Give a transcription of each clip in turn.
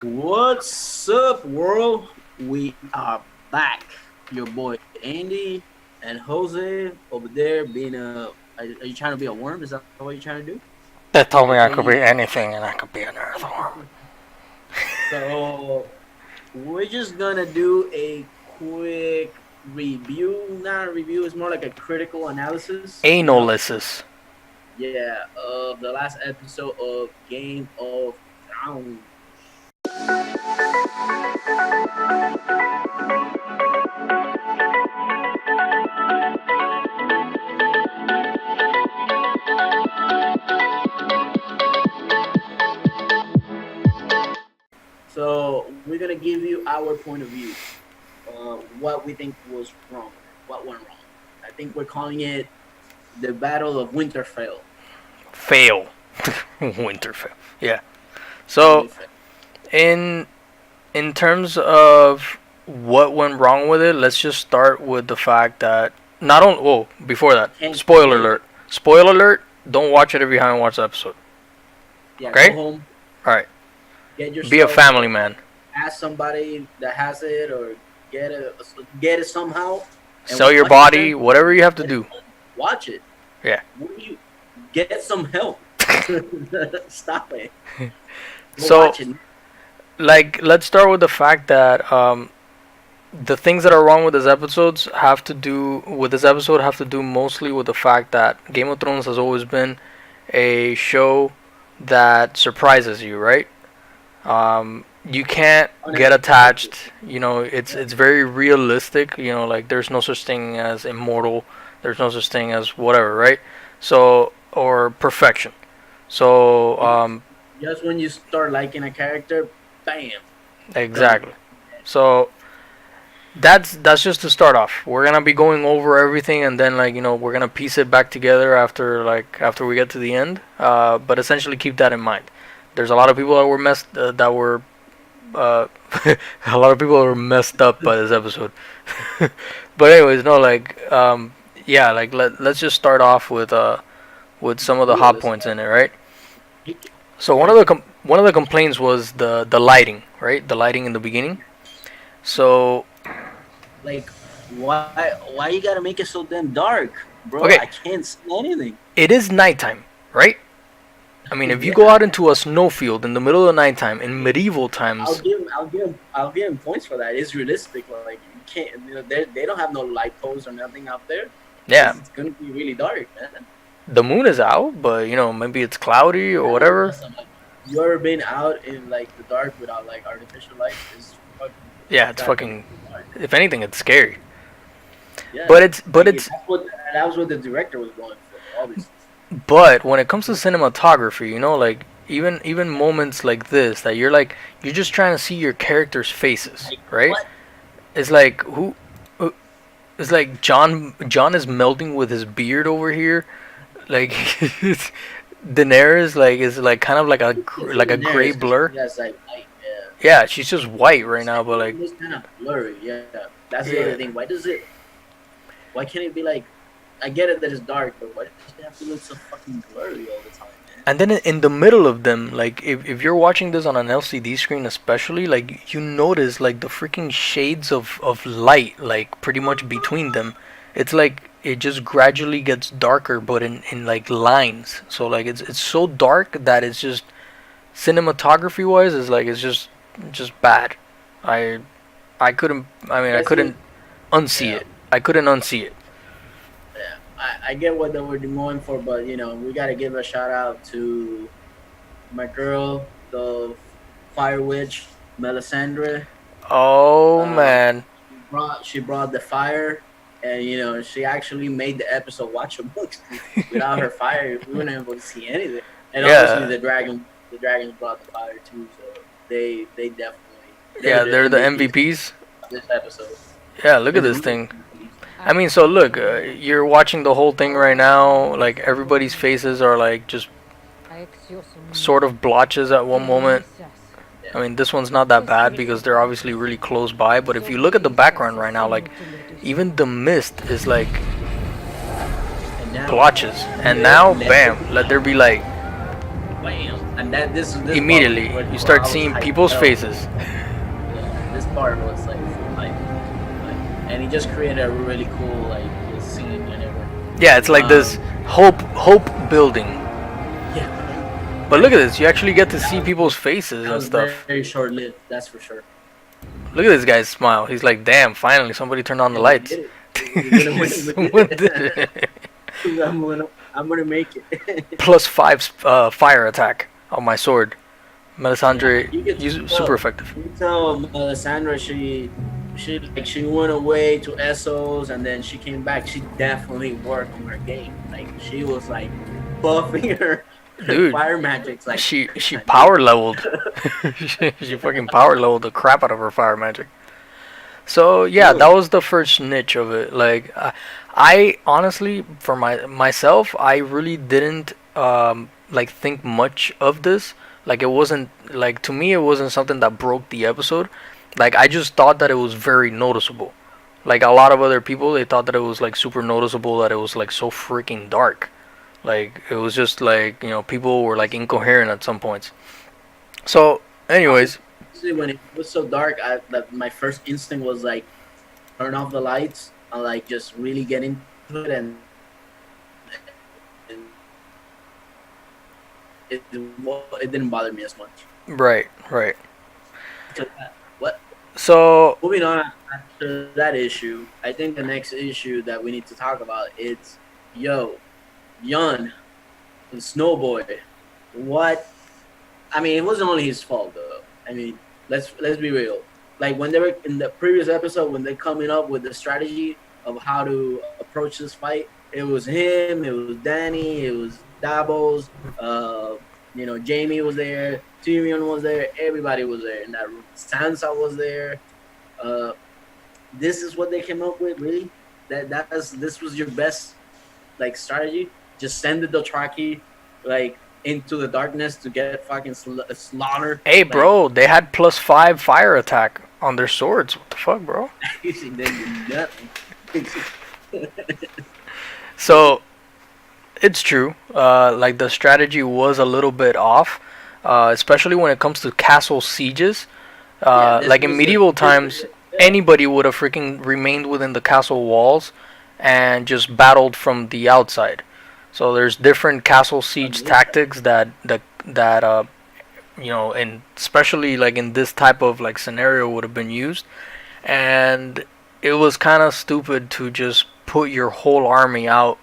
What's up, world? We are back. Your boy Andy and Jose over there being Are you trying to be a worm? Is that what you're trying to do? They told me I could AKA. be anything and I could be an earthworm. So we're just gonna do a quick review. Not a review. It's more like a critical analysis. Analysis. Yeah, of the last episode of Game of Thrones. So we're gonna give you our point of view, what we think was wrong, what went wrong. I think we're calling it the Battle of Winterfell. Fail. Winterfell. Yeah. So Winterfell. in in terms of what went wrong with it, let's just start with the fact that not only before that, Can't spoiler say, alert. Spoiler alert, don't watch it if you haven't watched the episode. yeah, go Okay? home, Alright. get Be a yourself, family man. ask somebody that has it, or get it somehow, and Sell your watch it, man. body, whatever you have to do. Watch it. Yeah. What do you get some help? Stop it. Go So watch it. like let's start with the fact that the things that are wrong with this episode have to do mostly with the fact that Game of Thrones has always been a show that surprises you, right? You can't get attached. It's very realistic. Like there's no such thing as immortal. There's no such thing as whatever, right? So or perfection. So Just when you start liking a character, bam, done. exactly. So that's just to start off. We're gonna be going over everything, and then we're gonna piece it back together after we get to the end. But essentially, keep that in mind. There's a lot of people that were uh, a lot of people were messed up by this episode. But anyways, no, yeah, let's just start off with some of the hot Realistic. points in it, right? So Right. one of the complaints was the lighting, right? The lighting in the beginning. So Like, why you gotta make it so damn dark, bro? okay, I can't see anything. it is nighttime, right? I mean, if you go Yeah, out into a snowfield in the middle of the nighttime in medieval I'll times, give him, I'll give him, I'll give him points for that. It's realistic. Like you can't, they don't have no light poles or nothing out there. yeah, It's gonna be really dark, man. the moon is out, but maybe it's cloudy or Yeah, whatever. listen, like, you ever been out in like the dark without like artificial light? It's fucking Yeah, it's goddamn fucking. dark. If anything, it's scary. Yeah, But that was what the director was going for, obviously. but when it comes to cinematography, like even moments like this that you're just trying to see your characters' faces, Like right? what? It's like who it's like John is melting with his beard over here. Like Daenerys is like kind of It's like a even there. gray It's just blur. yeah, it's like yeah. Yeah, she's just white right now, but It's kind of blurry. Yeah, that's the yeah. other thing. Why does it? Why can't it be like? I get it that it's dark, but why does it have to look so fucking blurry all the time, man? And then in the middle of them, like if you're watching this on an LCD screen especially, like you notice like the freaking shades of light like pretty much between them. It's like it just gradually gets darker but in like lines. So like it's so dark that it's just cinematography wise is like it's just bad. I I couldn't I mean I That's it. couldn't unsee Yeah, it. I couldn't unsee it. yeah. I get what they were going for, but we gotta give a shout out to my girl, the Fire Witch, Melisandre. Oh Uh, man. she brought the fire, and she actually made the episode watchable. Without her fire, we wouldn't be able to see anything. And obviously, Yeah. the dragons brought the fire too, so they definitely they're Yeah, the they're the MVPs MVPs. of this episode. Yeah, look They're at the this real thing. MVPs. I mean, so look, you're watching the whole thing right now. Like everybody's faces are like just sort of blotches at one moment. I mean, this one's not that bad because they're obviously really close by. But if you look at the background right now, like even the mist is like And now, blotches. And now, let bam, let there be light. bam. And that this part was Immediately, really you cool. I start was seeing hyped people's up. faces. Yeah, this part was like full hype. Like, and he just created a really cool like scene and everything. Yeah, it's like this Um, hope building. yeah, But look at this, you actually get to that see was people's faces that and was stuff. very short lived. That's for sure. Look at this guy's smile. He's like, damn, finally somebody turned on Yeah, the we did lights. it. We didn't win. We did Someone did it. it. I'm gonna make it. Plus 5 fire attack on my sword. Yeah, Melisandre, you can super tell. effective. You can tell Alessandra. She went away to Essos and then she came back. She definitely worked on her game. Like she was like buffing her Dude, fire magics like she I did. power leveled. She fucking power leveled the crap out of her fire magic. So yeah, that Really? was the first niche of it. Like I honestly, for myself, I really didn't like think much of this. Like it wasn't like to me, it wasn't something that broke the episode. Like I just thought that it was very noticeable. Like a lot of other people, they thought that it was like super noticeable that it was like so freaking dark. Like it was just like people were like incoherent at some points. So, anyways, Honestly, when it was so dark, my first instinct was like turn off the lights and like just really get into it, and it didn't bother me as much. right, right. So, what? So Moving on after that issue, I think the next issue that we need to talk about it's yo, Yun, the Snow Boy. What? I mean, it wasn't only his fault though. I mean, let's be real. Like when they were in the previous episode, when they're coming up with the strategy of how to approach this fight, it was him, it was Danny, it was Davos, uh, Jamie was there, Tyrion was there, everybody was there in that room. Sansa was there. Uh, this is what they came up with, really? This was your best like strategy? Just send the Dothraki like into the darkness to get fucking slaughter. hey, Like bro, they had +5 fire attack on their swords. What the fuck, bro? they did nothing. So it's true. Like the strategy was a little bit off, especially when it comes to castle sieges. Yeah, this Like in was a medieval this times, yeah. anybody would have freaking remained within the castle walls and just battled from the outside. So there's different castle On siege the inside. tactics that and especially like in this type of like scenario would have been used, and it was kind of stupid to just put your whole army out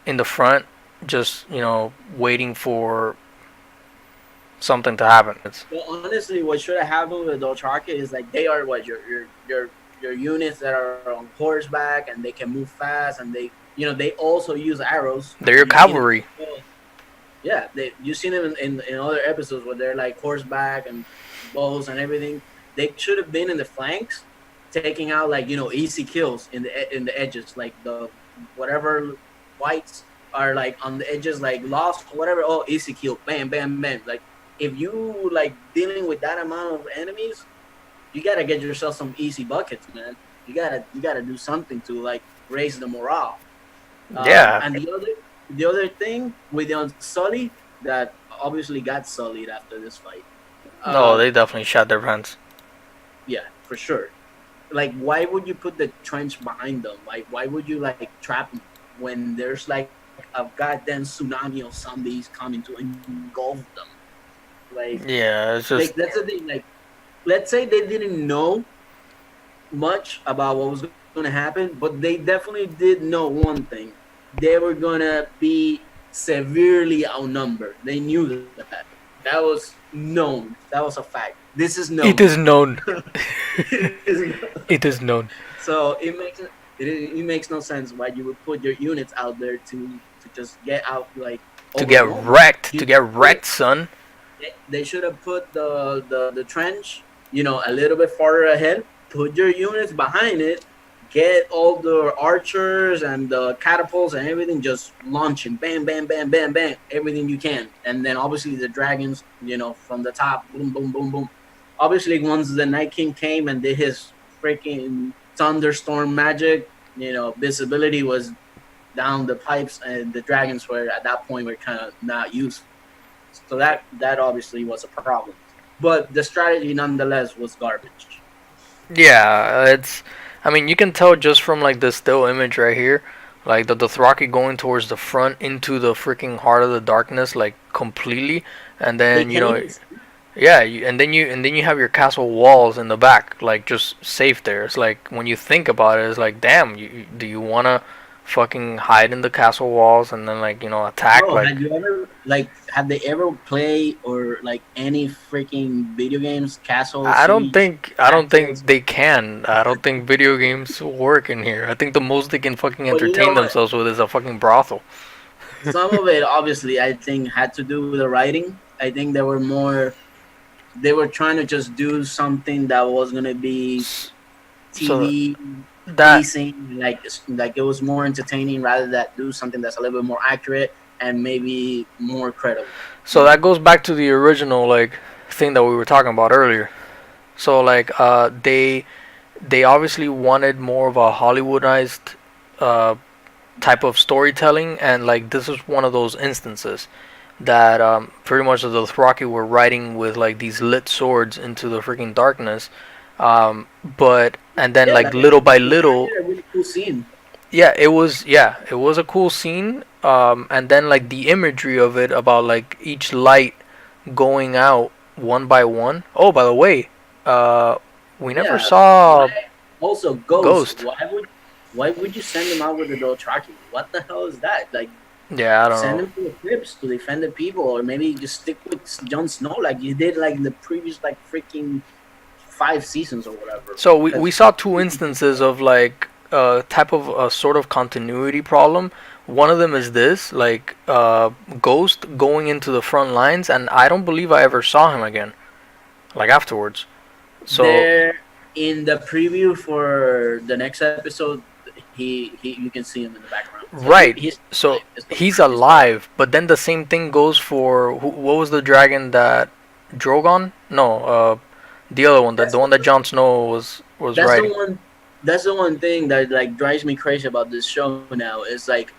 in the front, just waiting for something to happen. It's Well, honestly, what should have happened with Dothraki is like they are what your units that are on horseback and they can move fast and they also use arrows. they're your You've seen it. cavalry. Yeah, you've seen them in other episodes where they're like horseback and bows and everything. They should have been in the flanks, taking out like easy kills in the edges, like the whatever whites are like on the edges, like lost whatever. Oh, easy kill, bam, bam, bam. Like if you like dealing with that amount of enemies, you gotta get yourself some easy buckets, man. You gotta do something to like raise the morale. Yeah. And the other thing with the Sully that obviously got sullied after this fight. No, Um, they definitely shot their pants. yeah, for sure. Like, why would you put the trench behind them? Like, why would you like trap them when there's like a goddamn tsunami of zombies coming to engulf them? Like, Yeah, it's just that's the thing. Like, let's say they didn't know much about what was going to happen, but they definitely did know one thing: they were gonna be severely outnumbered. They knew that. That was known. That was a fact. This is known. it is known. It is known. It is known. So it makes no sense why you would put your units out there to just get out like To get overwhelmed. wrecked. You To get put wrecked, son. they should have put the trench, a little bit farther ahead. Put your units behind it. Get all the archers and the catapults and everything just launching, bam, bam, bam, bam, bam, everything you can, and then obviously the dragons, from the top, boom, boom, boom, boom. Obviously, once the Night King came and did his freaking thunderstorm magic, visibility was down the pipes, and the dragons were at that point were kind of not useful. So that obviously was a problem. But the strategy nonetheless was garbage. Yeah, it's. I mean, you can tell just from like the still image right here, like the Dothraki going towards the front into the freaking heart of the darkness, like completely, and They then can't even see. yeah, and then you have your castle walls in the back, like just safe there. It's like when you think about it, it's like, damn, do you wanna fucking hide in the castle walls and then like attack Bro, like. had you ever like have they ever play or like any freaking video games, Castle, Siege, I don't Tactics? think they can. I don't think video games work in here. I think the most they can fucking But you know entertain what? themselves with is a fucking brothel. Some of it obviously I think had to do with the writing. I think there were more they were trying to just do something that was gonna be So TV that pleasing, like it was more entertaining rather than do something that's a little bit more accurate and maybe more credible. so You that know? goes back to the original like thing that we were talking about earlier. So like they obviously wanted more of a Hollywoodized uh type of storytelling, and like this is one of those instances that pretty much the Dothraki were riding with like these lit swords into the freaking darkness, but and then Yeah, like little by that was little, actually a really cool scene. yeah, it was a cool scene, and then like the imagery of it about like each light going out one by one. Oh, by the way, uh, we never Yeah. saw Why? Also, Ghost. Ghost. Why would you send him out with the Dothraki? What the hell is that? Like, Yeah, I don't send know. him to the crypts to defend the people, or maybe just stick with Jon Snow like you did like in the previous like freaking 5 seasons or whatever. So we Because saw two instances of like a type of a sort of continuity problem. One of them is this, like Ghost going into the front lines, and I don't believe I ever saw him again, like afterwards. So there in the preview for the next episode, he you can see him in the background. So right, he's so alive. It's still he's he's still alive. alive, but then the same thing goes for what was the dragon that Drogon? No, the other one, the That's one that Jon Snow was that's the riding. one that's the one thing that like drives me crazy about this show now is like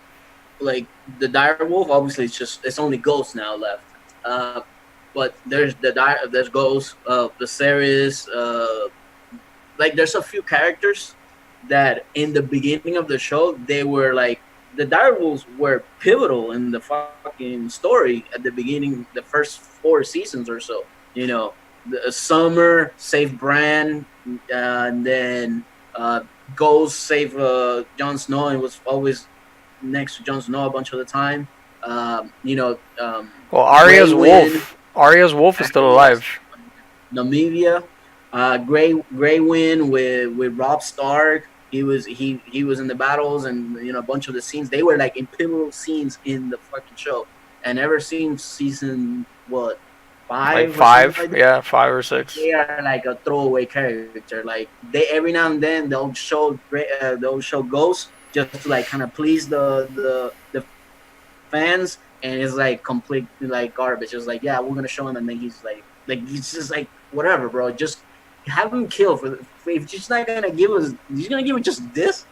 the dire wolf obviously it's only ghosts now left, uh but there's ghosts, Viserys, like there's a few characters that in the beginning of the show they were like the direwolves were pivotal in the fucking story at the beginning, the first 4 seasons or so. You know, the Summer save Bran, and then Ghost save Jon Snow, and was always next to Jon Snow a bunch of the time. You know, Well, Grey Wind, Arya's wolf is still Arya's, alive. Namibia, Grey Wind with Rob Stark. He was in the battles, and a bunch of the scenes. They were like in pivotal scenes in the fucking show. And ever since season what Like 5 or something five, like that, yeah, 5 or 6. they are like a throwaway character. Like they every now and then they'll show Ghost just to like kind of please the fans, and it's like complete like garbage. It's like, yeah, we're gonna show him, and then he's just like whatever, bro. Just have him kill if you're just not gonna give us, you're gonna give it just this.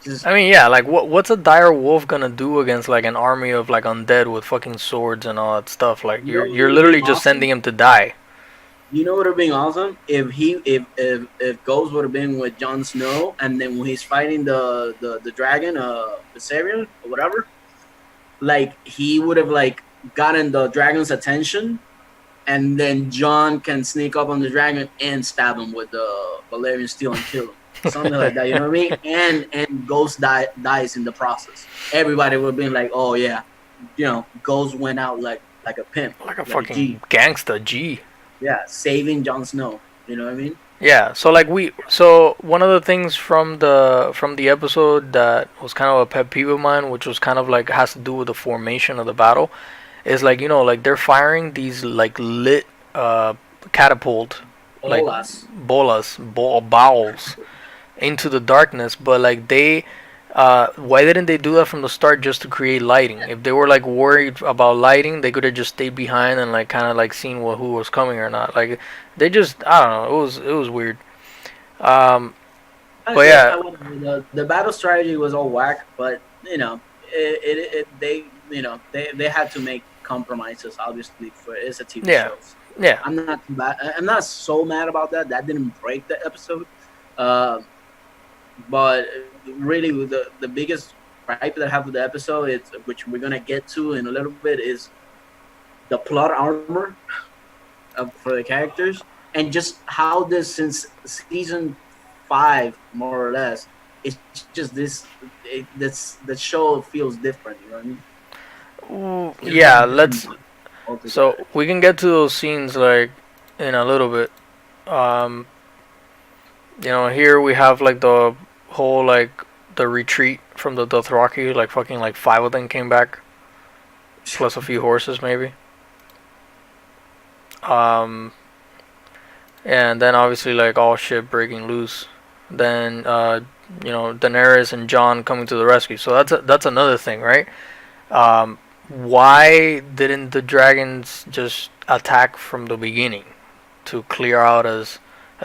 Just I mean, yeah, like what's a dire wolf gonna do against like an army of like undead with fucking swords and all that stuff? Like what you're would have been literally just sending awesome? him to die. What would have been awesome if if Ghost would have been with Jon Snow, and then when he's fighting the dragon, Viserion or whatever, like he would have like gotten the dragon's attention, and then John can sneak up on the dragon and stab him with the Valerian steel and kill him. Something like that, you know what I mean? And Ghost dies in the process. Everybody would have been like, "Oh yeah, Ghost went out like a pimp, Like a like a fucking G." gangsta G. Yeah, saving Jon Snow. You know what I mean? Yeah, so like so one of the things from the episode that was kind of a pet peeve of mine, which was kind of like has to do with the formation of the battle, is like like they're firing these like lit uh catapult like Bolas. bowls into the darkness, but like they why didn't they do that from the start just to create lighting? If they were like worried about lighting, they could have just stayed behind and like kind of like seen who was coming or not. Like they just I don't know, it was weird. Um, but Honestly, yeah, the battle strategy was all whack, but they had to make compromises. Obviously, for it's a TV Yeah, show. yeah. I'm not too bad. I'm not so mad about that. That didn't break the episode. Uh, but really, the biggest gripe that I have with the episode, it's which we're gonna get to in a little bit, is the plot armor for the characters, and just how this since season 5, more or less, it's just this the show feels different. You know what I mean? Ooh, Feels like a yeah, different let's. vibe altogether. So we can get to those scenes like in a little bit. Um, here we have like the whole like the retreat from the Dothraki. Like fucking like 5 of them came back, plus a few horses maybe. Um, and then obviously like all shit breaking loose. Then Daenerys and Jon coming to the rescue. So that's another thing, right? Why didn't the dragons just attack from the beginning to clear out as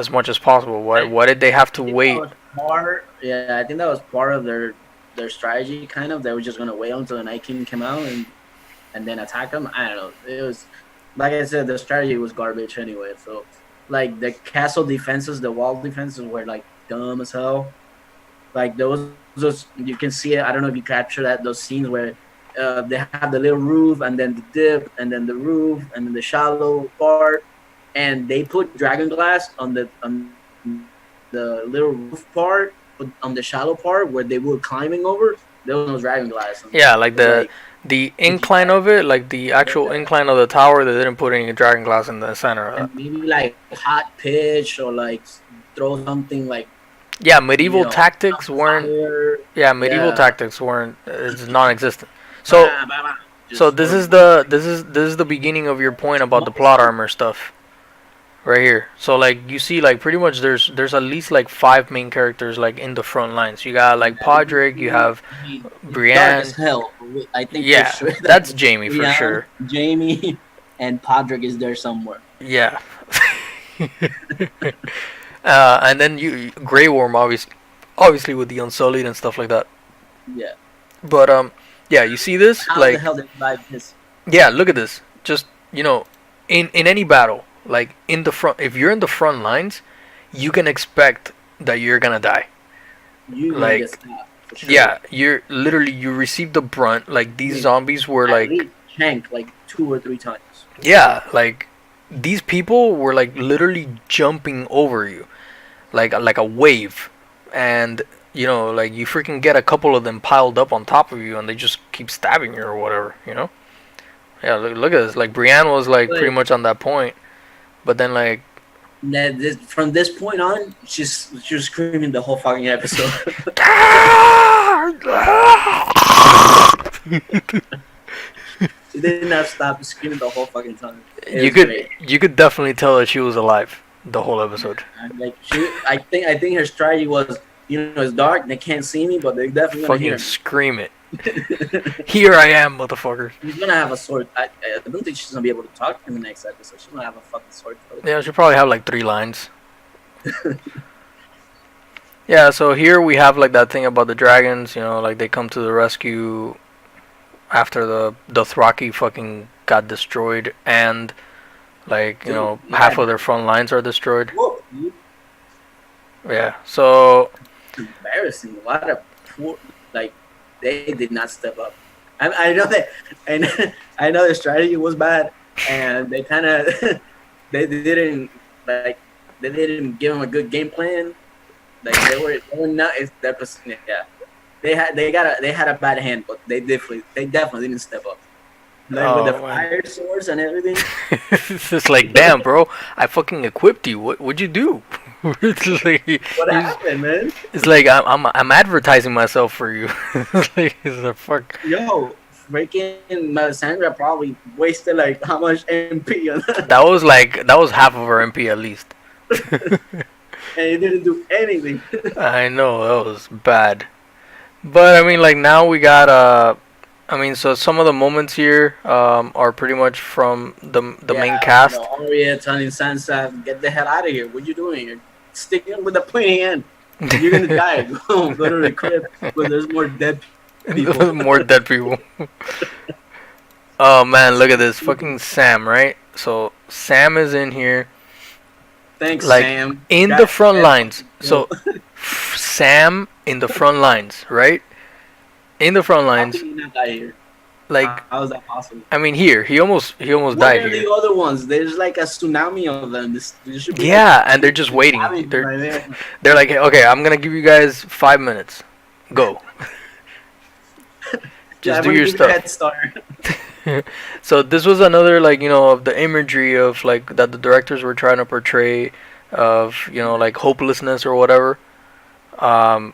much as possible? Why did they have to I think that wait? was part. Yeah, I think that was part of their strategy. Kind of, they were just gonna wait until the Night King came out and then attack them. I don't know. It was like I said, the strategy was garbage anyway. So like the castle defenses, the wall defenses were like dumb as hell. Like those you can see it. I don't know if you capture that those scenes where they have the little roof and then the dip and then the roof and then the shallow part, and they put dragon glass on the little roof part, but on the shallow part where they were climbing over, there was no dragon glass. And Yeah, like it was like the incline CGI. of it, like the actual Yeah. incline of the tower. They didn't put any dragon glass in the center of And that. maybe like hot pitch or like throw something like Yeah, medieval tactics on weren't. fire. Yeah, medieval Yeah, tactics weren't. It's non-existent. So bah, bah, bah. so Just this is horrible. the this is the beginning of your point about the plot armor stuff right here. So like you see like pretty much there's at least like 5 main characters like in the front lines. You got like Yeah, Podrick, you have it's dark as Brienne. hell. I think for Yeah, sure that that's Jamie for Rian, sure. Jamie, and Podrick is there somewhere. Yeah. And then you Grey Worm obviously with the Unsullied and stuff like that. Yeah. But yeah, you see this How the like hell did they buy this? yeah, look at this. Just in any battle, like in the front, if you're in the front lines, you can expect that you're gonna die. You gonna get Like stabbed for sure. yeah, you receive the brunt. Like I these mean, zombies were at like least Shank like 2 or 3 times. yeah, like these people were like literally jumping over you, like a wave, and like you freaking get a couple of them piled up on top of you, and they just keep stabbing you or whatever. Yeah, look at this. Like Brienne was like pretty But much on that point, but then like from this point on, she was screaming the whole fucking episode. She did not stop screaming the whole fucking time. It you was could great. you could definitely tell that she was alive the whole episode. And like I think her strategy was, it's dark, they can't see me, but they're definitely gonna Fucking hear scream it. me. Here I am, motherfucker. She's gonna have a sword. I don't think she's gonna be able to talk in the next episode. She's gonna have a fucking sword throat. Yeah, she probably have like 3 lines. Yeah, so here we have like that thing about the dragons. Like they come to the rescue after the Dothraki fucking got destroyed, and like Dude, half yeah, of their front lines are destroyed. whoa, dude, Yeah, so embarrassing. A lot of poor, like they did not step up. I know that, and I know the strategy was bad, and they kind of they didn't like they didn't give them a good game plan. Like they were not. It's that was, yeah. They had a bad hand, but they definitely didn't step up. Like with the oh man, fire swords and everything. it's just like damn, bro. I fucking equipped you. What'd you do? it's like What happened, man? it's like I'm advertising myself for you. It's a fuck. Yo, freaking Melisandre probably wasted like how much MP on that, That was half of her MP at least. and he didn't do anything. I know that was bad, but I mean, like now we got I mean, so some of the moments here are pretty much from the main Yeah, cast. Arya telling Sansa, "Get the hell out of here! What you doing? You're sticking with the pointy hand. You're gonna die. Go to the crib where there's more dead people." More dead people. Oh man, look at this fucking Sam, right? So Sam is in here, Thanks, like Sam. in the That front that lines. fucking So killed. Sam in the front lines, right? In the front How can lines, he not die here? like How is that possible? I mean, here he almost What died are the here. other ones? There's like a tsunami of them. There should be like Yeah, and they're just the waiting. cabins They're right there. they're like, okay, I'm gonna give you guys 5 minutes. Go, Yeah, just I'm do gonna your give you a stuff. head start. So this was another, like, of the imagery of like that the directors were trying to portray of, like hopelessness or whatever. Um,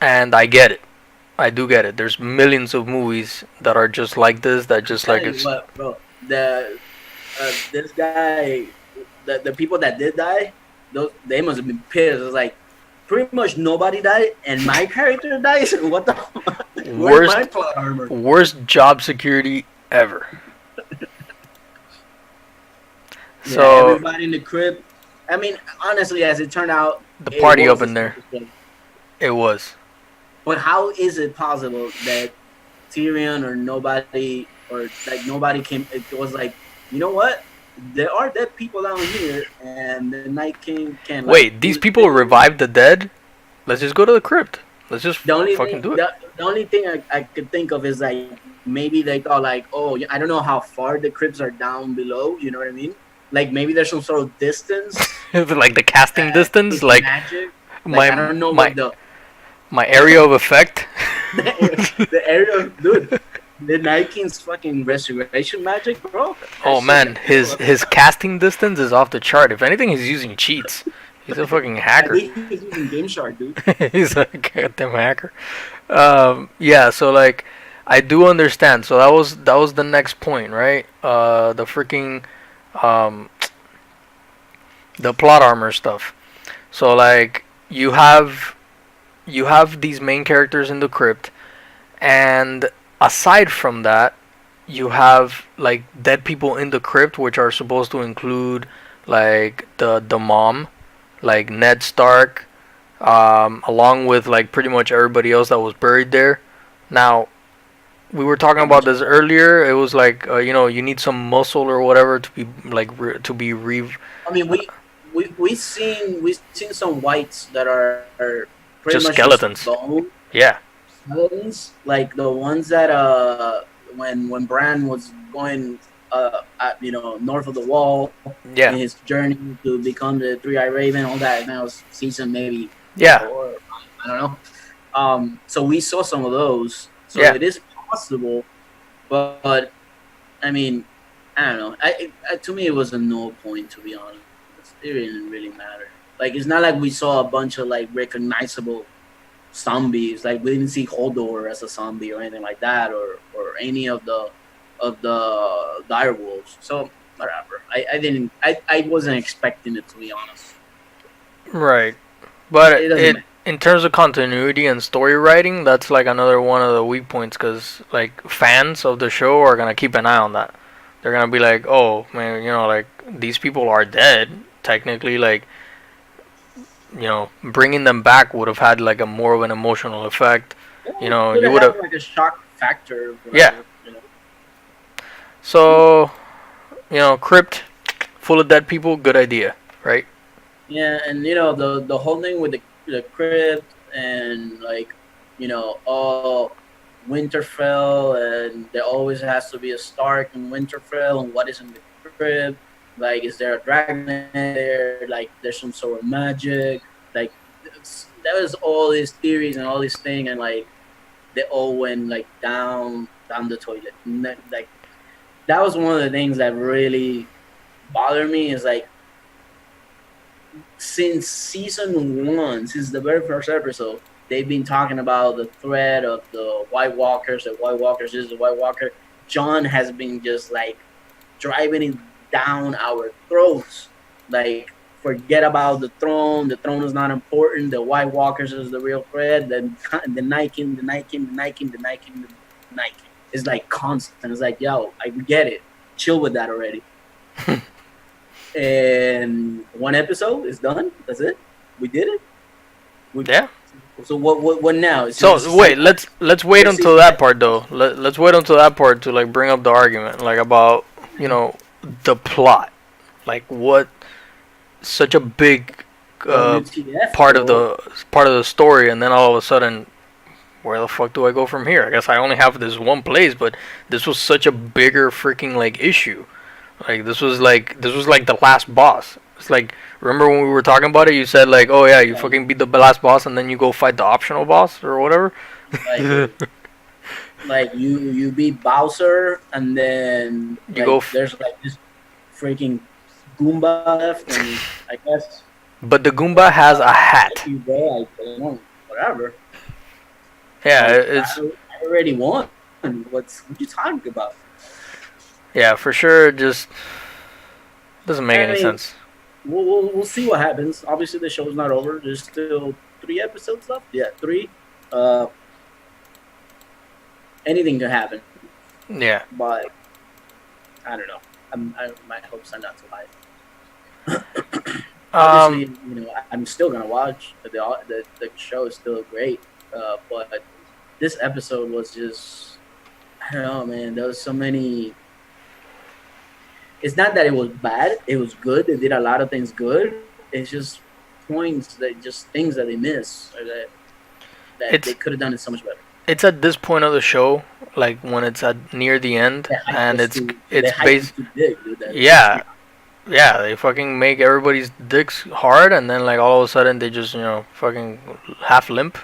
and I get it. I do get it. There's millions of movies that are just like this. That I'm just like telling you it's what, bro. This guy, the people that did die, those they must have been pissed. It's like pretty much nobody died, and my character dies. What the? Where's my worst plot armor? worst job security ever. Yeah, So everybody in the crib. I mean, honestly, as it turned out, the it party up was the in there, safest place. it was. But how is it possible that Tyrion or nobody or like nobody came? It was like, you know what? There are dead people down here, and the Night King can like Wait, do these his people thing. revived the dead? Let's just go to the crypt. Let's just The only fucking thing, do it. the only thing I could think of is like maybe they thought like, oh, I don't know how far the crypts are down below. You know what I mean? Like maybe there's some sort of distance Like the casting that distance, is like magic. Like my I don't know my what the my area of effect. the area, dude. The Night King's fucking resurrection magic, bro. That Oh shit got man, his killed. his casting distance is off the chart. If anything, he's using cheats. He's a fucking I hacker. think he's using Game Shark, dude. He's a goddamn hacker. Yeah. So like, I do understand. So that was the next point, right? The freaking um, the plot armor stuff. So like, you have these main characters in the crypt, and aside from that, you have like dead people in the crypt, which are supposed to include like the mom, like Ned Stark, along with like pretty much everybody else that was buried there. Now, we were talking about this earlier. It was like, you need some muscle or whatever to be like to be I mean, we seen some whites that are pretty just much just skeletons. bone Yeah, skeletons, like the ones that when Bran was going north of the wall in yeah, his journey to become the Three Eye Raven, all that. And that was season maybe yeah, 4, I don't know. So we saw some of those. So yeah. it is possible, but I mean, I don't know. To me, it was a no point, to be honest. It didn't really matter. Like it's not like we saw a bunch of like recognizable zombies. Like we didn't see Hodor as a zombie or anything like that, or any of the dire wolves. So whatever. I didn't. I wasn't expecting it, to be honest. Right. It But doesn't it matter. in terms of continuity and story writing, that's like another one of the weak points because like fans of the show are gonna keep an eye on that. They're gonna be like, oh man, like these people are dead. Technically, like bringing them back would have had like a more of an emotional effect. Yeah, it could You have would had have, like a shock factor, yeah. whatever. So crypt full of dead people, good idea, right? Yeah, and the whole thing with the crypt and like all Winterfell, and there always has to be a Stark in Winterfell, and what is in the crypt? Like, is there a dragon in there? Like, there's some sort of magic. Like, there was all these theories and all these things, and like they all went like down the toilet. And like that was one of the things that really bothered me. Is like since season 1, since the very first episode, they've been talking about the threat of the White Walkers. The White Walkers is the White Walker. John has been just like driving it down our throats. Like, forget about the throne. The throne is not important. The White Walkers is the real threat. The Night King, the Night King, the Night King, the Night King, the Night King. It's like constant. It's like, yo, I get it. Chill with that already. And one episode is done. That's it. We did it. We Yeah. So what now? It's just So a wait, side. let's wait Let's see. until that part though. Let's wait until that part to like bring up the argument, like about the plot, like what such a big WTF, part of bro? the story, and then all of a sudden, where the fuck do I go from here? I guess I only have this one place, but this was such a bigger freaking like issue. Like this was like the last boss. It's like, remember when we were talking about it? You said like, oh yeah, you Like fucking beat the last boss, and then you go fight the optional boss or whatever. like you beat Bowser, and then You go, like there's like this freaking Goomba left, and I guess but the Goomba has a hat. you bro, like whatever. Yeah, Like it's I already won. What you talking about? yeah for sure. It just doesn't make I any mean, sense. we'll see what happens. Obviously, the show's not over. There's still 3 episodes left. Yeah, three. Uh, Anything can happen, Yeah. but I don't know. My hopes are not too high. Obviously, Um. I'm still gonna watch. The show is still great, but this episode was just I don't know, man. There was so many. It's not that it was bad. It was good. They did a lot of things good. It's just points that just things that they miss or that they It's could have done it so much better. it's at this point of the show, like when it's at near the end, and The it's hype based. was too big, dude. Yeah, yeah. They fucking make everybody's dicks hard, and then like all of a sudden they just fucking half limp.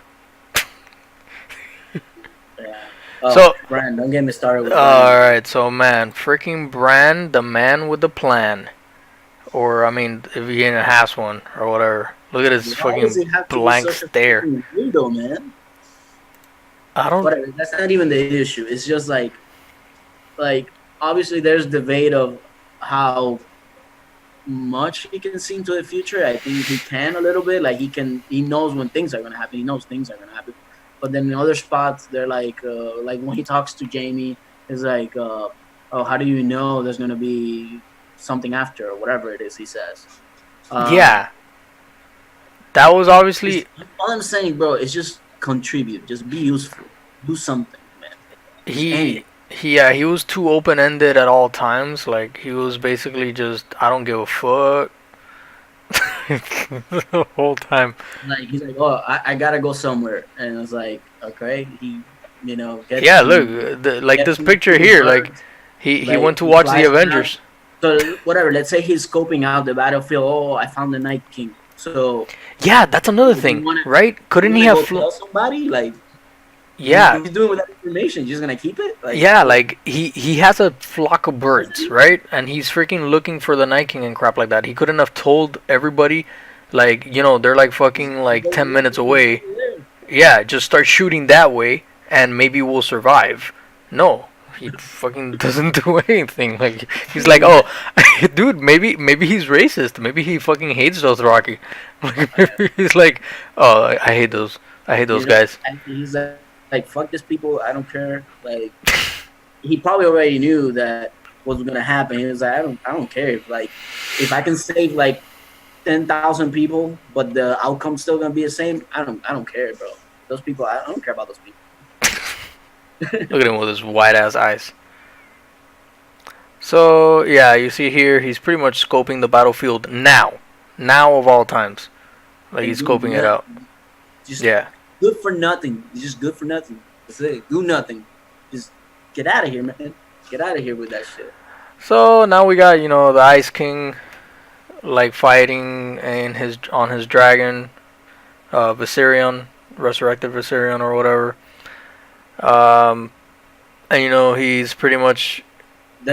Yeah. So Oh, Brian, don't get me started with Brian. alright, so man, freaking Bran, the man with the plan. Or, I mean, if he even has one, or whatever. Look at his Why does fucking it have to be blank such a stare. freaking weirdo, man? I don't. Whatever. That's not even the issue. It's just like obviously there's debate of how much he can see into the future. I think he can a little bit. Like he knows when things are gonna happen. He knows things are gonna happen. But then in other spots, they're like when he talks to Jamie, it's like, oh, how do you know there's gonna be something after or whatever it is he says. Um, Yeah. That was just obviously. all I'm saying, bro, is just contribute, just be useful, do something, man. Just anything. He was too open ended at all times. Like, he was basically just, I don't give a fuck. The whole time. Like he's like, oh, I gotta go somewhere, and it's like, okay, he, gets Yeah, to look, like get this to picture the here. Like, birds, he like went to he watch the flies around. Avengers. So whatever, let's say he's scoping out the battlefield. Oh, I found the Night King. So Yeah, that's another you thing, wanna right? you Couldn't he wanna have go flown? tell somebody? Like, Yeah, what he's doing with that information? You're just gonna keep it? Like, yeah, like he has a flock of birds, right? And he's freaking looking for the Night King and crap like that. He couldn't have told everybody, like, they're like fucking like 10 minutes away. Yeah, just start shooting that way, and maybe we'll survive. No, he fucking doesn't do anything. Like, he's like, oh, dude, maybe he's racist. Maybe he fucking hates those Rocky. Like, maybe he's like, oh, I hate those. I hate those guys. and he's like, fuck these people. I don't care. Like, he probably already knew that what was gonna happen. He was like, I don't care. If I can save like 10,000 people, but the outcome's still gonna be the same. I don't care, bro. Those people, I don't care about those people. Look at him with his wide ass eyes. So yeah, you see here, he's pretty much scoping the battlefield now of all times. Like, And he's do scoping it out. nothing. Just Yeah, good for nothing. It's just good for nothing. That's it. Do nothing. Just get out of here, man. Get out of here with that shit. so now we got the Ice King, like, fighting on his dragon, Viserion, resurrected Viserion or whatever. Um, and he's pretty much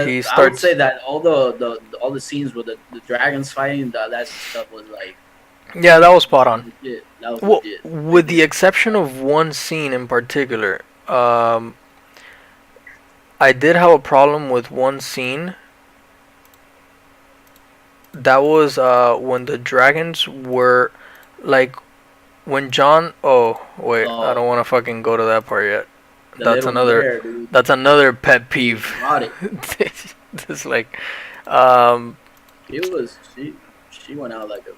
he I would starts. say that all the scenes with the dragons fighting, that stuff was like Yeah, that was spot on. legit. That was Well, legit. with the exception of one scene in particular, I did have a problem with one scene. That was when the dragons were, like, when John. Oh wait, I don't Oh, want to fucking go to that part yet. the That's little another. bear, dude. That's another pet peeve. Brought it. It's like, um, She was she went out like a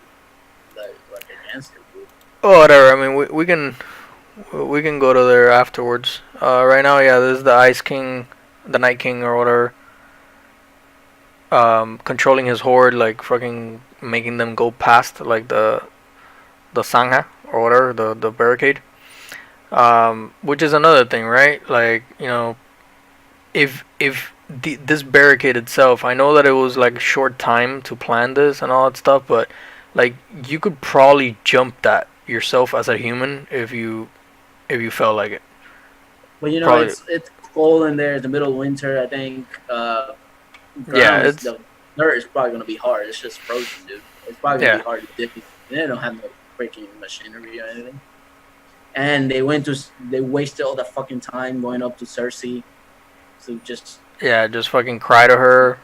gangster, dude. Oh, whatever. I mean, we can go to there afterwards. Right now, yeah, this is the Ice King, the Night King or whatever. Controlling his horde, like fucking making them go past like the sangha or whatever, the barricade. Which is another thing, right? Like, if this barricade itself, I know that it was like a short time to plan this and all that stuff, but like you could probably jump that yourself as a human if you felt like it. But Probably, it's cold in there. It's the middle of winter. I think yeah. grounds the dirt is probably gonna be hard. It's just frozen, dude. It's probably gonna be Yeah, hard to dip. They don't have no freaking machinery or anything. And they wasted all the fucking time going up to Cersei. So just yeah. Just fucking cry to her.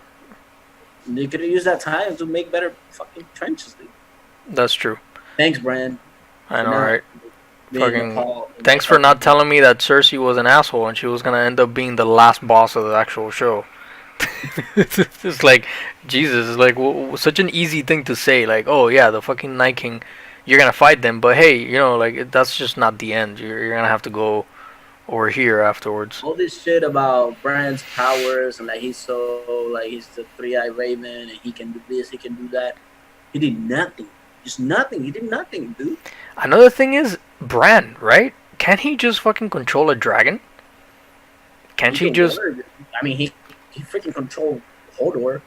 they could have used that time to make better fucking trenches, dude. That's true. Thanks, Bran, I for know, not right? being Fucking. the Thanks for help. not telling me that Cersei was an asshole and she was gonna end up being the last boss of the actual show. It's like Jesus. It's like such an easy thing to say. Like, oh yeah, the fucking Night King, you're gonna fight them, but hey, like that's just not the end. You're gonna have to go over here afterwards. All this shit about Bran's powers and he's the three-eyed raven and he can do this, he can do that. He did nothing. Just nothing. He did nothing, dude. Another thing is Bran, right? Can he just fucking control a dragon? Can't He he can just? word. I mean, he freaking controlled Hodor.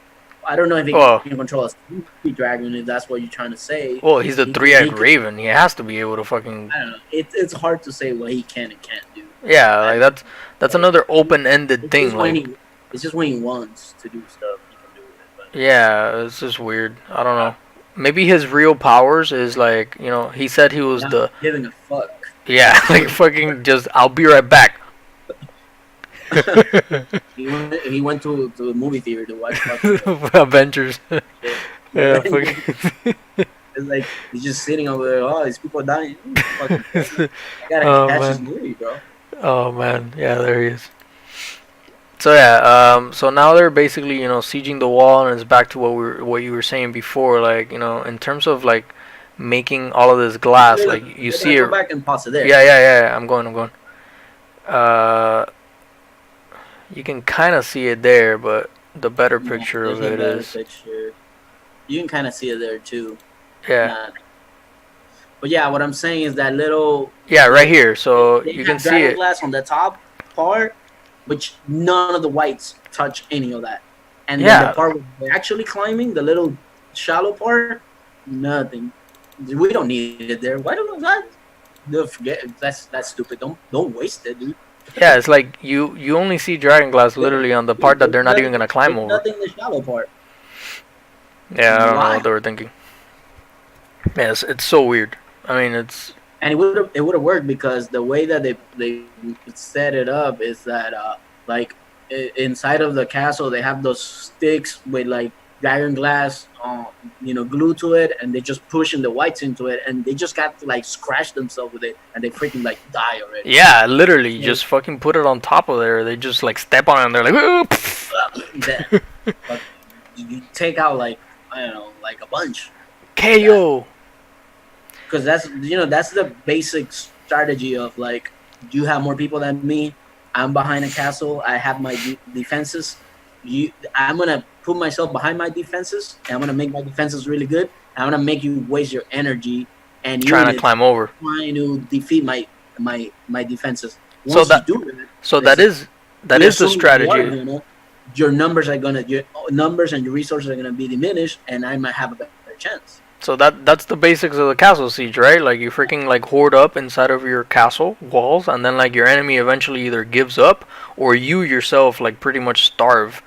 I don't know if he Well, can control a sleepy dragon. If that's what you're trying to say, well, he's the he three-eyed can. raven. He has to be able to fucking. I don't know. It's hard to say what he can and can't do. Yeah, I, like that's like, another open-ended it's just thing. when Like, he it's just when he wants to do stuff, he can do it. But yeah, it's just weird. I don't know. Maybe his real powers is like, he said he was not the. giving a fuck. Yeah, like fucking just. I'll be right back. He went to the movie theater to watch fucking Avengers. shit. Yeah, It's like he's just sitting over there. Oh, these people are dying. Fucking care, man. I gotta Oh catch this man. movie, bro. Oh man. Yeah, there he is. So yeah, so now they're basically sieging the wall, and it's back to what you were saying before, like in terms of like making all of this glass, Look, like you we're see gonna it. go back and pause it there. Yeah, yeah, yeah, yeah. I'm going. Uh, you can kind of see it there, but the better No, picture there's of a it better is, picture. You can kind of see it there too. yeah, Nah. But yeah, what I'm saying is that little yeah, right like here. So they you can have see dragon it. glass on the top part, which none of the whites touch any of that. And then the Yeah, part where they're actually climbing, the little shallow part, nothing. We don't need it there. Why don't that? No, forget it. That's stupid. Don't waste it, dude. yeah. It's like you only see dragon glass literally on the part that they're not even gonna climb There's over. nothing in the shallow part. Yeah, I don't know Why? what they were thinking. Yeah, it's so weird. I mean, it's And it would have worked because the way that they set it up is that like inside of the castle they have those sticks with like dragon glass glued to it, and they just pushing the whites into it, and they just got to like scratch themselves with it, and they freaking like die already. yeah, literally So, just fucking put it on top of there. They just like step on it and they're like, "Ooh, pff." that, but you take out like I don't know, like a bunch. KO. Because that's the basic strategy of like you have more people than me. I'm behind a castle. I have my defenses. I'm gonna put myself behind my defenses, and I'm gonna make my defenses really good. And I'm gonna make you waste your energy and Trying to units climb over. trying to defeat my defenses. So Once you that do that, so this that is is that we is the assume you are strategy. gonna your numbers and your resources are gonna be diminished, and I might have a better chance. So that's the basics of the castle siege, right? Like you freaking like hoard up inside of your castle walls, and then like your enemy eventually either gives up or you yourself like pretty much starve,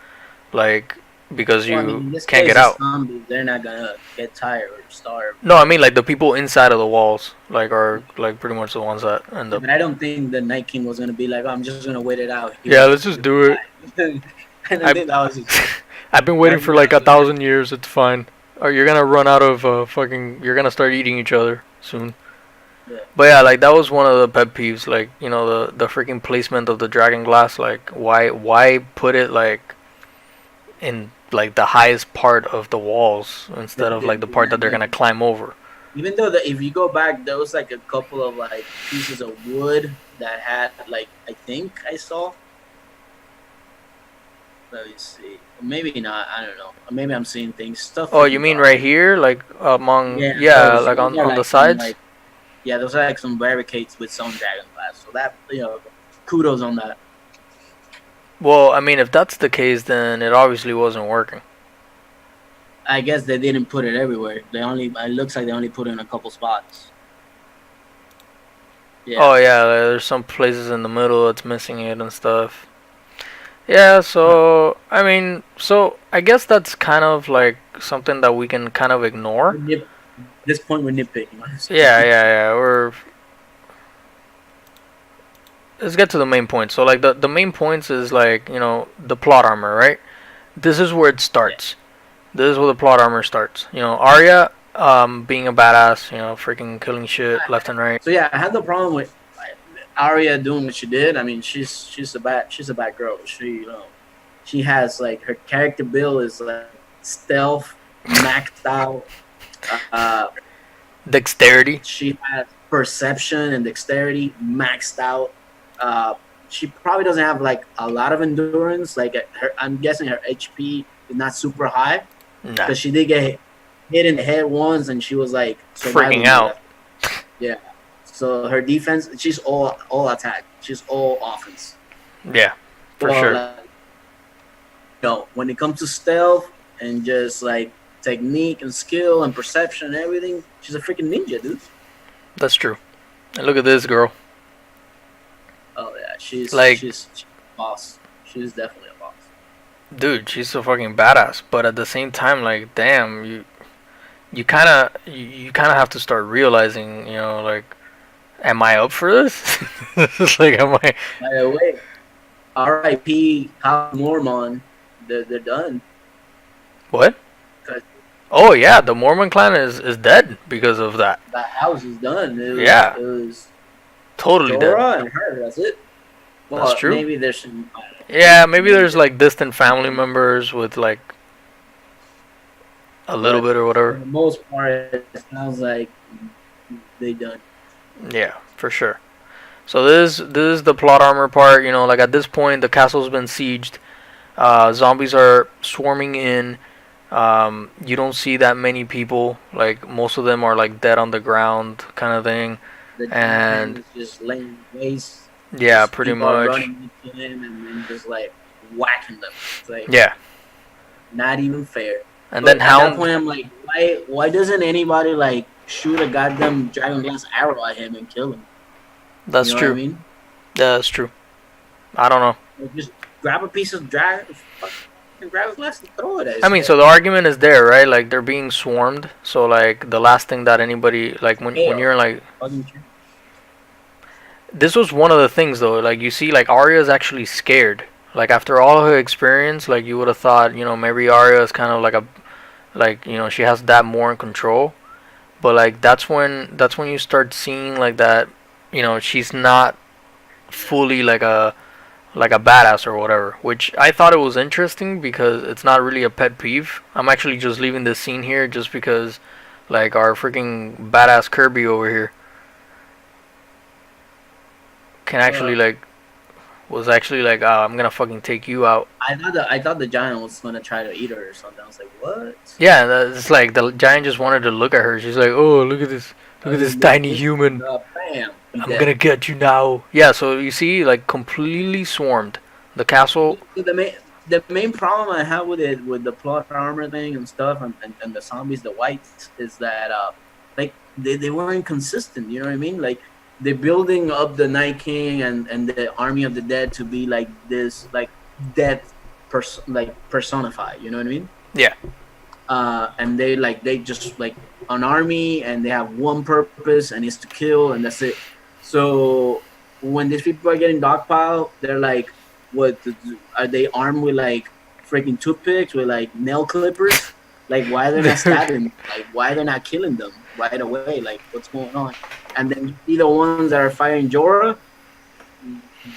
like because Well, I mean, you in this can't case, get it's out. zombies. They're not gonna get tired or starve. No, I mean like the people inside of the walls, like are like pretty much the ones that end up. But I don't think the Night King was gonna be like, oh, I'm just gonna wait it out Yeah, here. let's just do it. I don't I think that was his. I've been waiting That's for not like a what happened. thousand years. It's fine. Or you're gonna run out of fucking. You're gonna start eating each other soon. Yeah. But yeah, like that was one of the pet peeves. Like the freaking placement of the dragon glass. Like why put it like in like the highest part of the walls instead of like the part that they're gonna climb over. Even though if you go back, there was like a couple of like pieces of wood that had like I think I saw. Let me see. Maybe not. I don't know. Maybe I'm seeing things. Stuff Oh, you freaking mean dark. right here, like among Yeah, yeah, like those are on the like some sides? like yeah, those are like some barricades with some dragon glass. So that kudos on that. Well, I mean, if that's the case, then it obviously wasn't working. I guess they didn't put it everywhere. They only it looks like they only put it in a couple spots. Yeah. Oh yeah, there's some places in the middle that's missing it and stuff. Yeah, so I mean, so I guess that's kind of like something that we can kind of ignore. This point we're nitpicking, honestly. Yeah, yeah, yeah. Let's get to the main point. So like the main points is like the plot armor, right? This is where it Yeah. starts. This is where the plot armor starts. Arya being a badass, freaking killing shit left and right. So yeah, I had the problem with Arya doing what she did. I mean, she's a bad girl. She has like her character build is like stealth maxed out. Uh, Dexterity. she has perception and dexterity maxed out. Uh, she probably doesn't have like a lot of endurance. Like I'm guessing her HP is not super high Nah. because she did get hit in the head once, and she was like survival Freaking mode out. yeah. So her defense, she's all attack. She's all offense. Yeah, for Well, sure. like, when it comes to stealth and just like technique and skill and perception and everything, she's a freaking ninja, dude. That's true. And look at this girl. Oh yeah, she's Like, she's a boss. She's definitely a boss. dude, she's so fucking badass. But at the same time, like, damn, you kind of have to start realizing, like, am I up for this? Like, am I? By the way, R.I.P. House Mormon. They're done. What? 'Cause Oh yeah, the Mormon clan is dead because of that. that house is done. Yeah, It was totally dead. Jorah and her. That's it. That's Well, true. maybe there's some. I don't know, Yeah, maybe there's like distant family members with like a little but bit or for whatever. the most part, it sounds like they done. Yeah, for sure. So this is the plot armor part. Like at this point, the castle's been sieged. Zombies are swarming in. You don't see that many people. Like most of them are like dead on the ground, kind of thing. The giant And is just laying waste. yeah, Just pretty people are much. running into him and then just like whacking them. It's like Yeah, not even fair. and then But at that Hound. point, I'm like, why doesn't anybody like shoot a goddamn dragon glass arrow at him and kill him? That's You know what I true. mean? Yeah, that's true. I don't know. Like, just grab a piece of dragon, fucking grab a glass and throw it at his I mean, head. so the argument is there, right? Like they're being swarmed. So like the last thing that anybody like when Hell, you're like fucking this was one of the things though. Like you see, like Arya is actually scared. Like after all her experience, like you would have thought, maybe Arya is kind of like she has that more in control. But like that's when you start seeing like that, she's not fully like a badass or whatever. Which I thought it was interesting because it's not really a pet peeve. I'm actually just leaving this scene here just because, like our freaking badass Kirby over here can actually like was actually like, oh, I'm gonna fucking take you out. I thought the giant was gonna try to eat her or something. I was like, what? Yeah, it's like the giant just wanted to look at her. She's like, oh, look at this tiny human. Bam! He I'm dead. gonna get you now. Yeah, so you see, like completely swarmed. The castle. The main problem I have with it, with the plot armor thing and stuff, and the zombies, the whites, is that like they weren't consistent. You know what I mean? Like they're building up the Night King and the Army of the Dead to be like this, like death like personified. You know what I mean? Yeah. And they just like an army, and they have one purpose, and it's to kill, and that's it. So when these people are getting dogpiled, they're like, what are they armed with? Like freaking toothpicks with like nail clippers? Like why they're not stabbing? Like why they're not killing them right away? Like what's going on? And then you see the ones that are fighting Jorah.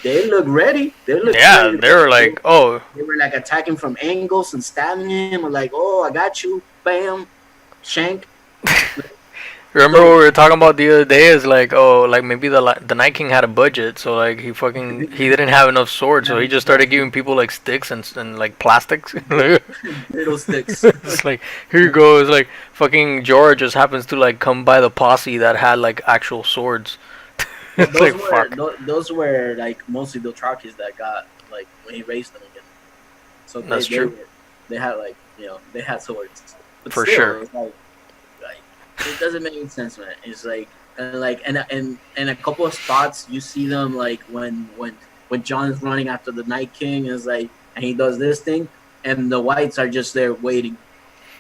They look ready. They look Yeah, ready. they were like, oh, They were like attacking from angles and stabbing him. Or like, oh, I got you, bam, shank. Remember what So we were talking about the other day? Is like, oh, like maybe the Night King had a budget, so like he didn't have enough swords, so he just started giving people like sticks and like plastics. little sticks. It's like, here you go. It's like fucking George just happens to like come by the posse that had like actual swords. Well, It's like fuck. those were like mostly the Trakis that got like when he raised them again. So That's true they had like they had swords, but for still sure. it's like it doesn't make any sense, man. It's like and a couple of spots you see them like when John's running after the Night King is like and he does this thing and the whites are just there waiting.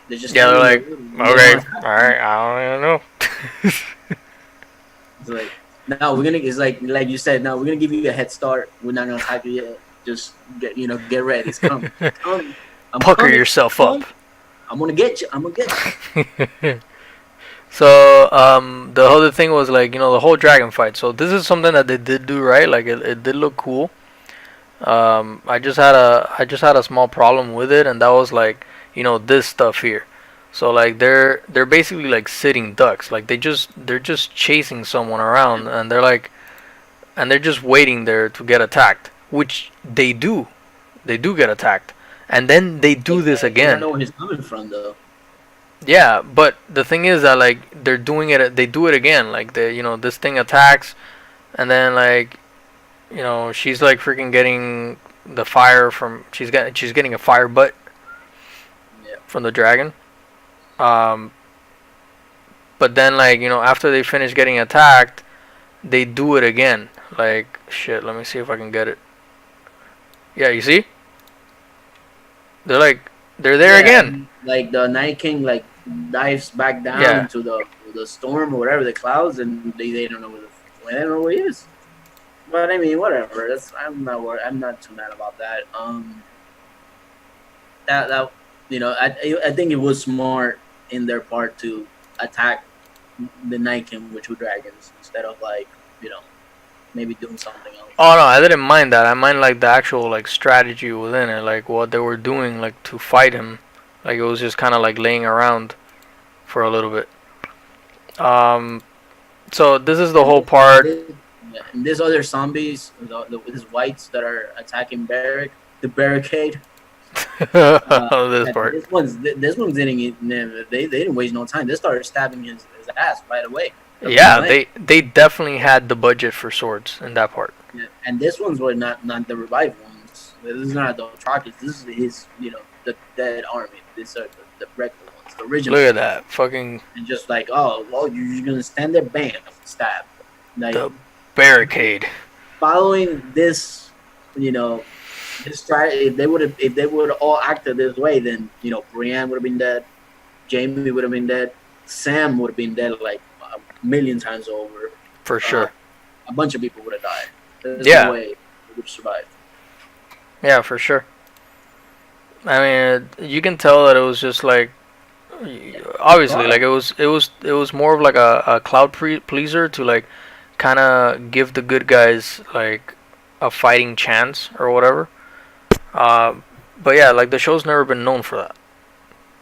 They're just Yeah, they're standing there like, waiting. And they okay, don't all attack right, them. I don't even know. It's like now we're gonna it's like you said now we're gonna give you a head start. We're not gonna attack you yet. Just get ready. It's coming. It's coming. I'm Pucker coming. yourself up. I'm gonna get you. I'm gonna get you. So the other thing was like the whole dragon fight. So this is something that they did do right. Like it did look cool. I just had a small problem with it, and that was like this stuff here. So like they're basically like sitting ducks. Like they're just chasing someone around, and they're just waiting there to get attacked, which they do. They do get attacked, and then they do this You don't again. know where he's coming from though. Yeah, but the thing is that like they're doing it. They do it again. Like this thing attacks, and then like she's like freaking getting the fire from she's getting a fire butt Yeah. from the dragon. Um, but then like after they finish getting attacked, they do it again. Like shit. Let me see if I can get it. Yeah, you see? They're there Yeah, again. and like the Night King like dives back down Yeah, into the storm or whatever the clouds, and they don't know they don't know where he is. But I mean, whatever. That's I'm not worried. I'm not too mad about that. That I think it was smart in their part to attack the Night King with two dragons instead of like you know maybe doing something else. oh no, I didn't mind that. I mind like the actual like strategy within it, like what they were doing like to fight him. Like it was just kind of like laying around for a little bit. Um, so this is the And whole this, part. this, yeah, and these other zombies, these whites that are attacking the barricade. This Yeah, part. this one's didn't they didn't waste no time. They started stabbing his ass right away. The point Yeah, blank. they definitely had the budget for swords in that part. Yeah. And this ones were not the revived ones. This is not the Trockies. This is his the dead army. These are the regular ones, the original Look at ones. that fucking And just like oh well, you're gonna stand there, bam, stab. Like the barricade. following this, you know, this strategy. If they would all acted this way, then Brienne would have been dead. Jamie would have been dead. Sam would have been dead like a million times over. For Uh, sure. a bunch of people would have died. There's no Yeah, way they would have survived. yeah, for sure. I mean, you can tell that it was just like obviously like it was more of like a pleaser to like kind of give the good guys like a fighting chance or whatever. Uh, but yeah, like the show's never been known for that.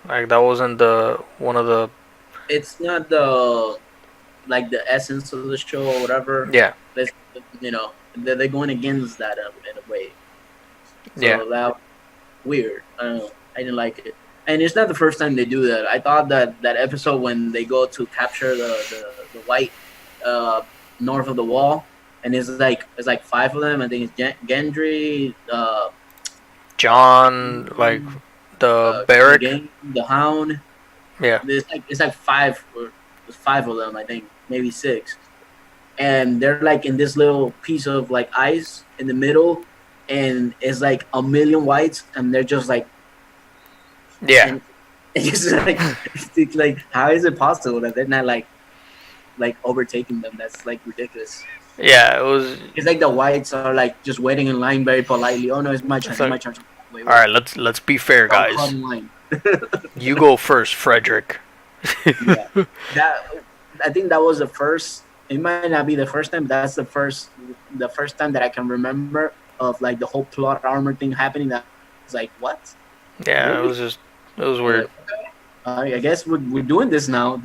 Like that wasn't the one of the It's not the like the essence of the show or whatever. yeah That's, they're going against that in a way. yeah So that weird. I don't know. I didn't like it. And it's not the first time they do that. I thought that episode when they go to capture the white uh, north of the wall, and it's like five of them. I think it's Gendry, John like the barrack the Hound. yeah It's like five of them. I think maybe six, and they're like in this little piece of like ice in the middle, and it's like a million whites, and they're just like yeah and it's like it's like how is it possible that they're not like overtaking them? That's like ridiculous. yeah it was. It's like the whites are like just waiting in line very politely. Oh no, it's my turn. It's It's my like, turn. Wait, all wait. right, let's be fair, Don't cut guys. in line. You go first, Frederick. Yeah, that I think that was the first. It might not be the first time, but that's the first time that I can remember of like the whole plot armor thing happening. That was like what? Yeah, Really? it was I was weird. like, okay. I guess we're doing this now.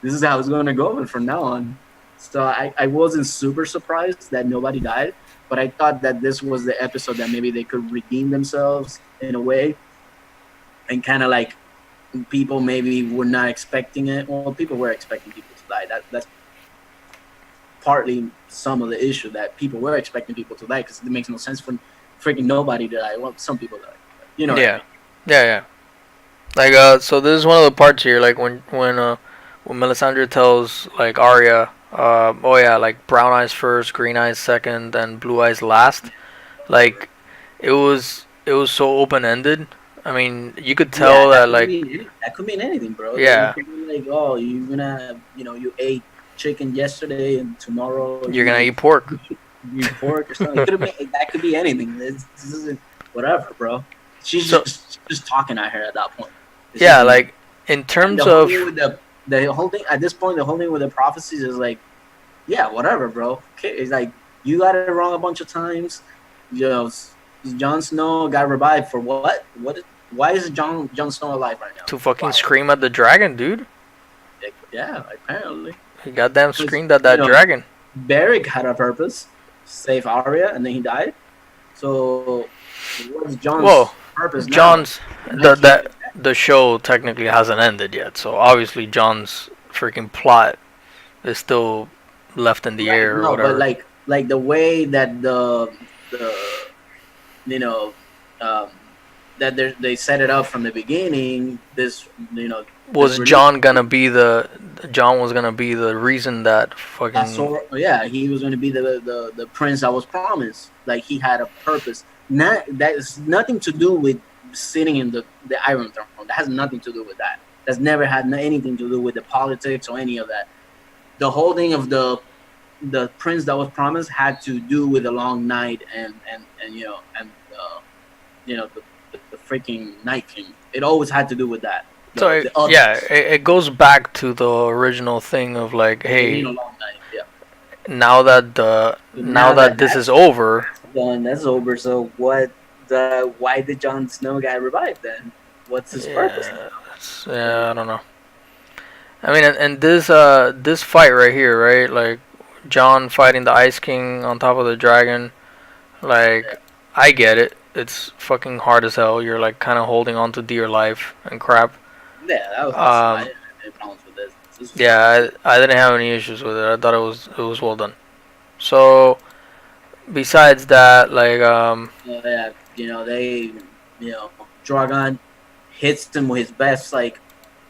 This this is how it's going to go from now on. So I wasn't super surprised that nobody died, but I thought that this was the episode that maybe they could redeem themselves in a way, and kind of like people maybe were not expecting it. Well, people were expecting people to die. That's partly some of the issue, that people were expecting people to die, because it makes no sense for freaking nobody to die. Well, some people die. You know what I Yeah, mean? yeah, yeah. Like so this is one of the parts here. Like when Melisandre tells like Arya, oh yeah, like brown eyes first, green eyes second, and blue eyes last. Like it was so open ended. I mean, you could Yeah, tell that like that could mean anything, bro. It yeah, could be like, oh, you're gonna, you ate chicken yesterday, and tomorrow you you're gonna might eat pork. eat pork or something. It could have been, that could be anything. This isn't whatever, bro. So She's just talking at her at that point. It's just yeah, annoying. like in And terms the whole of thing with the whole thing at this point, the whole thing with the prophecies is like, yeah, whatever, bro. Okay, it's like you got it wrong a bunch of times. You know, Jon Snow got revived for what? Why is Jon Snow alive right now? to fucking Why? scream at the dragon, dude. Like, yeah, apparently. He goddamn Because screamed at that dragon. Beric had a purpose, save Arya, and then he died. So what's Jon's Well, purpose now? John's Night King. the show technically hasn't ended yet, so obviously John's freaking plot is still left in the Right? air or No, but whatever. like the way that the you know um, that they set it up from the beginning. This this Was religion. John was gonna be the reason that fucking Yeah, he was going to be the prince that was promised. Like he had a purpose. Not that is nothing to do with sitting in the Iron Throne. That has nothing to do with that. That's never had anything to do with the politics or any of that. The whole thing of the prince that was promised had to do with the long night and the freaking Night King. It always had to do with that. so The yeah, others. it goes back to the original thing of like, The hey, long night. Yeah. But now now that that this is over, done, that's over. So why did Jon Snow get revived then? What's his purpose yeah, now? yeah, I don't know. I mean, and this fight right here, right? Like John fighting the Ice King on top of the dragon. Like I get it. It's fucking hard as hell. You're like kind of holding on to dear life and crap. Yeah, that was awesome. I Um, didn't have any problems with this. This was fine. yeah, I didn't have any issues with it. I thought it was well done. So besides that, like Yeah, Drogon hits him with his best, like,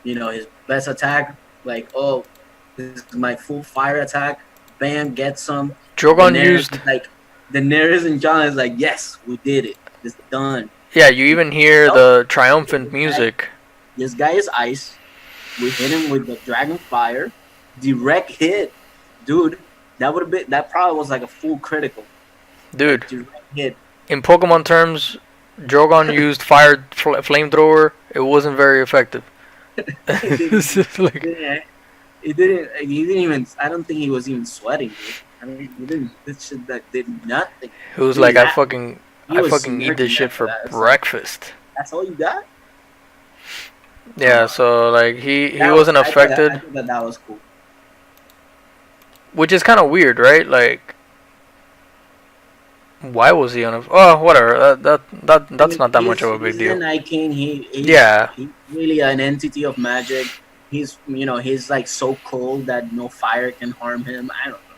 his best attack. Like, oh, this is my full fire attack. Bam, gets him. Drogon used. Daenerys and Jon is like, yes, we did it. It's done. Yeah, you even hear Nope. the triumphant music. This guy is ice. We hit him with the dragon fire. Direct hit. Dude, that probably was like a full critical. Dude, Like direct hit. in Pokemon terms, Drogon used fire flamethrower. It wasn't very effective. It It's didn't, just like he didn't even, I don't think he was even sweating, dude. I mean, he didn't, this shit that did nothing. it was He was like I at, fucking he I was fucking eat this smirking shit after for that. It's like, breakfast. that's all you got? Yeah, so like he That was, wasn't I affected, thought that was cool. which is kind of weird, right? Like why was he on a? Oh, whatever. I That's mean, not that much of a big he's the deal. Night King. Yeah, He's really an entity of magic. He's like so cold that no fire can harm him. I don't know.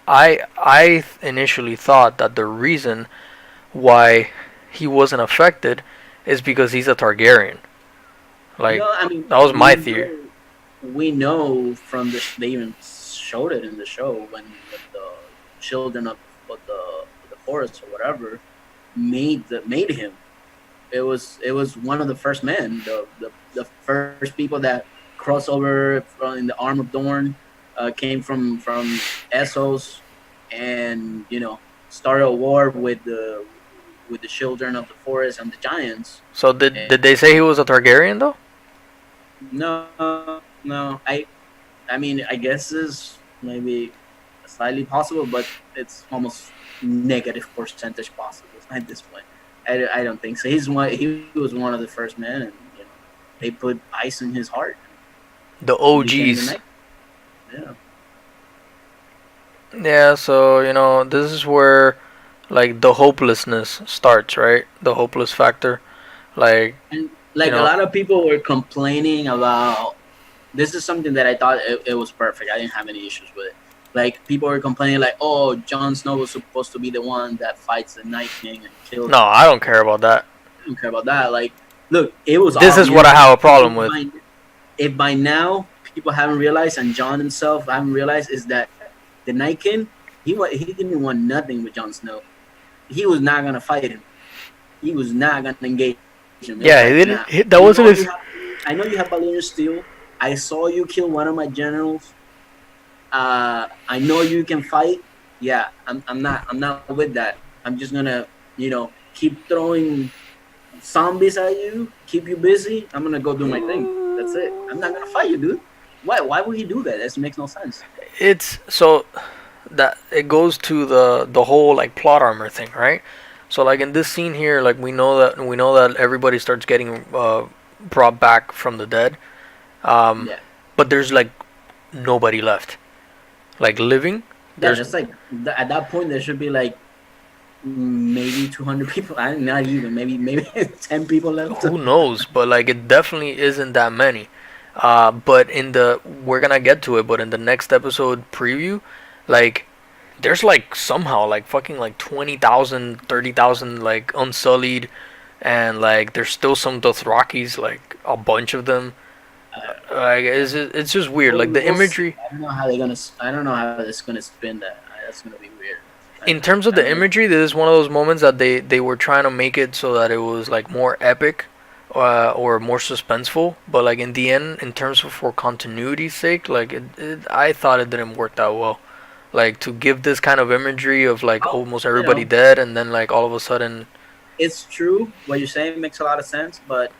I initially thought that the reason why he wasn't affected is because he's a Targaryen. Like No, I mean, that was my theory. we know from they even showed it in the show when the children of the forest or whatever made him. It was one of the first men, the first people that crossed over in the Arm of Dorne, came from Essos, and started a war with the children of the forest and the giants. So And did they say he was a Targaryen though? no, I mean, I guess is maybe slightly possible, but it's almost negative percentage possible at this point. I don't think so. He was one of the first men, and they put ice in his heart. The became the OGs. night. Yeah. Yeah, so this is where like the hopelessness starts, right? The hopeless factor. Like, And you like a know, lot of people were complaining about this is something that I thought it was perfect. I didn't have any issues with it. Like people were complaining like, oh, Jon Snow was supposed to be the one that fights the Night King and kills no, him. I don't care about that. I don't care about that. Like, look, it was This is what I obvious. have a problem If with. by, if by now people haven't realized, and Jon himself haven't realized, is that the Night King he didn't want nothing with Jon Snow. He was not gonna fight him. He was not gonna engage him. It was like, nah. Yeah, he didn't. I That know wasn't you his. have I know you have Valyrian steel. I saw you kill one of my generals. I know you can fight. Yeah, I'm not with that. I'm just gonna, keep throwing zombies at you, keep you busy. I'm gonna go do my thing. That's it. I'm not gonna fight you, dude. Why would he do that? That makes no sense. It's so that it goes to the whole like plot armor thing, right? So like in this scene here, like we know that everybody starts getting brought back from the dead, um, Yeah, but there's like nobody left, like living. yeah. There's That's like at that point there should be like maybe 200 people. Not even maybe 10 people left. who knows, but like it definitely isn't that many. But we're gonna get to it, but in the next episode preview, like there's like somehow like fucking like 20,000, 30,000 like unsullied, and like there's still some Dothrakis, like a bunch of them. Like it's just weird. Like the We'll see. imagery. I don't know how they're gonna. I don't know how it's gonna spin that. That's gonna be weird. In terms of I the don't know. imagery, this is one of those moments that they were trying to make it so that it was like more epic, or more suspenseful. But like in the end, in terms of for continuity's sake, like I thought it didn't work that well. Like to give this kind of imagery of like Oh, almost everybody dead, and then like all of a sudden, it's true. What you're saying makes a lot of sense, but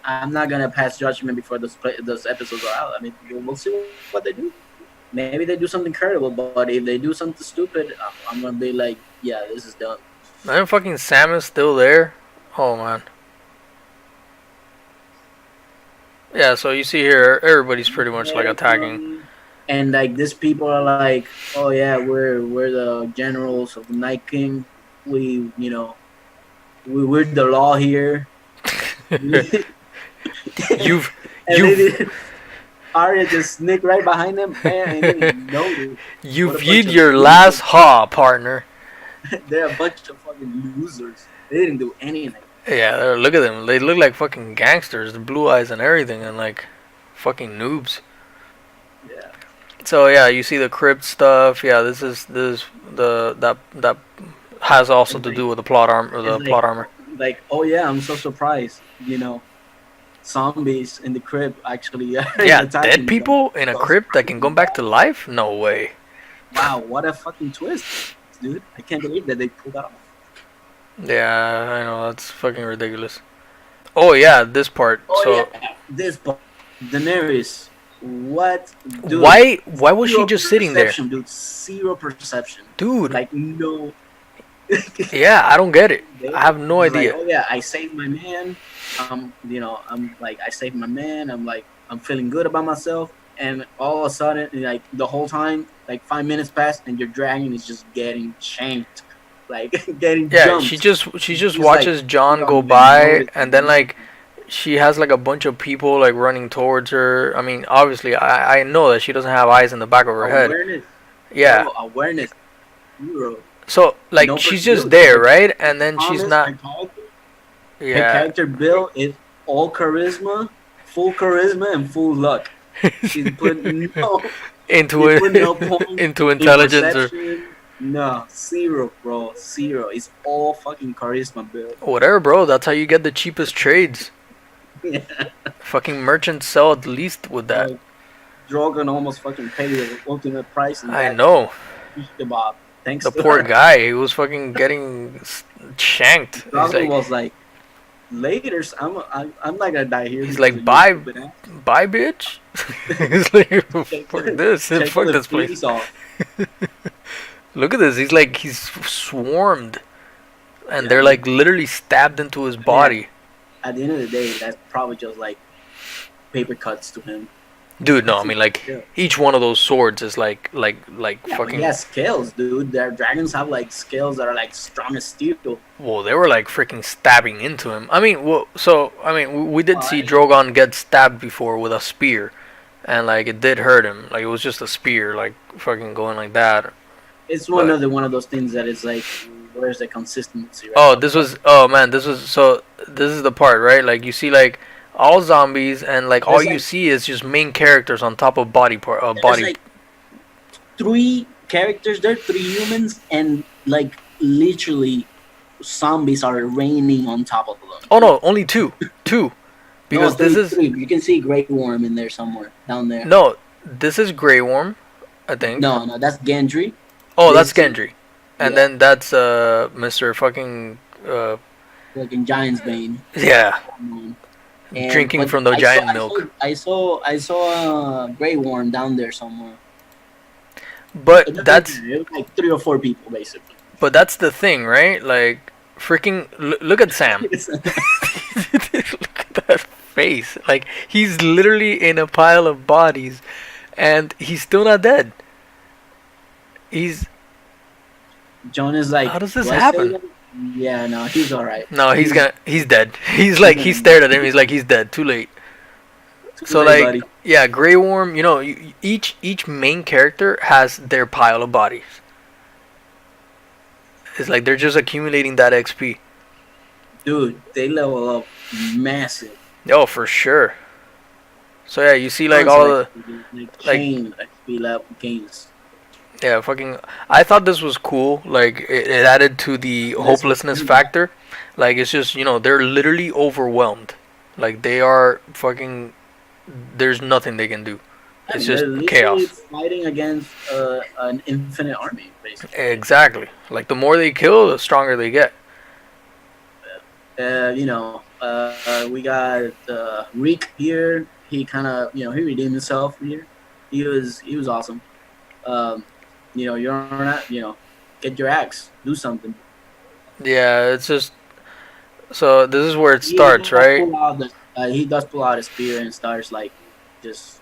I'm not gonna pass judgment before those episodes are out. I mean, we'll see what they do. Maybe they do something incredible, but if they do something stupid, I'm gonna be like, yeah, this is dumb. man, fucking Sam is still there. Oh man. Yeah, so you see here, everybody's pretty much like attacking. And like these people are like, oh yeah, we're the generals of the Night King. We we're the law here. and you've they you've did. Arya just sneaked right behind them, man, and didn't even notice. you've What a bunch viewed of your last losers. haw, partner. They're a bunch of fucking losers. They didn't do anything. Yeah, look at them. They look like fucking gangsters, the blue eyes and everything, and like fucking noobs. Yeah. So yeah, you see the crypt stuff. Yeah, this is that has also It's to like do with the plot armor. it's The plot like armor. like oh yeah, I'm so surprised. Zombies in the crib actually Yeah, dead attacking me. I'm people in a so crypt that can surprised. come back to life? No way. Wow, what a fucking twist, dude! I can't believe that they pulled that off. Yeah, I know that's fucking ridiculous. Oh yeah, this part. Oh So yeah, this part, Daenerys. What, dude? why was she Zero just sitting there, perception, dude. Zero perception. dude? Like no. Yeah, I don't get it. I They have no just like, idea. oh yeah, I saved my man. I'm like, I saved my man. I'm feeling good about myself. And all of a sudden, like the whole time, like 5 minutes passed, and your dragon is just getting shanked, like getting Yeah, she jumped. just she just He's like, watches John you go don't even by, notice and then like she has like a bunch of people like running towards her. I mean, obviously, I know that she doesn't have eyes in the back of her head. awareness, Yeah. bro. Awareness, zero. So like No, she's just dude. there, right? And then she's Thomas, not. her Yeah. character build is all charisma, and full luck. She's put no, into she put it, no point into in intelligence or perception. No, zero, bro, zero. It's all fucking charisma build. whatever, bro. That's how you get the cheapest trades. Yeah, Fucking merchants sell at least with that. like Drogon almost fucking paid the ultimate price in I that know. fish kebab. Thanks The to poor her. guy, he was fucking getting shanked. He's Drogon like, was like, "Later, I'm not gonna die here he's because like, of you, bye, stupid ass." bye, bitch. He's like, Take, fuck this, take all fuck the this place. fleas off. Look at this. He's like, he's swarmed, and Yeah, they're like literally stabbed into his yeah. body. At the end of the day, that's probably just like paper cuts to him. Dude, no, I That's mean a like skill. each one of those swords is like Yeah, but he fucking. has scales, dude. Their dragons have like scales that are like strong as steel. Well, they were like freaking stabbing into him. I mean, well, so I mean, we did Well, see Drogon get stabbed before with a spear, and like it did hurt him. Like it was just a spear, like fucking going like that. it's But one of those things that is like, where's the consistency, right? oh, this was man, this was so. This is the part, right? Like you see like all zombies, and like all There's you like see is just main characters on top of body part, there's body. like three characters. There are three humans, and like literally zombies are raining on top of them. Oh no, only two, No, because this is three. You can see Grey Worm in there somewhere down there. no, this is Grey Worm, I think. No, no, that's Gendry. Oh, that's This, Gendry, and yeah, then that's Mr. fucking like in Giant's Bane. yeah, And drinking but from the giant milk. I saw Grey Worm down there somewhere. But It that's was like three or four people basically. but that's the thing, right? Like freaking look at Sam. Look at that face. Like he's literally in a pile of bodies, and he's still not dead. He's John is like, how does this do I say happen? that? Yeah, no, he's all right. No, he's dead. He's He's like he gonna stared at him. He's like he's dead. Too late. too So late, buddy. like yeah, Grey Worm. You know, each main character has their pile of bodies. It's like they're just accumulating that XP. Dude, they level up massive. Oh, for sure. So yeah, you see like Tons all of the XP, like like chain XP level gains. yeah, fucking. I thought this was cool. Like it added to the That's hopelessness factor. Like it's just they're literally overwhelmed. Like they are fucking. There's nothing they can do. I It's mean, just they're literally chaos. fighting against an infinite army, basically. Exactly. Like the more they kill, the stronger they get. We got Reek here. He kind of, he redeemed himself here. He was awesome. You're not, get your axe, do something. Yeah, it's just so this is where it He starts, right? he does pull out a spear and starts like just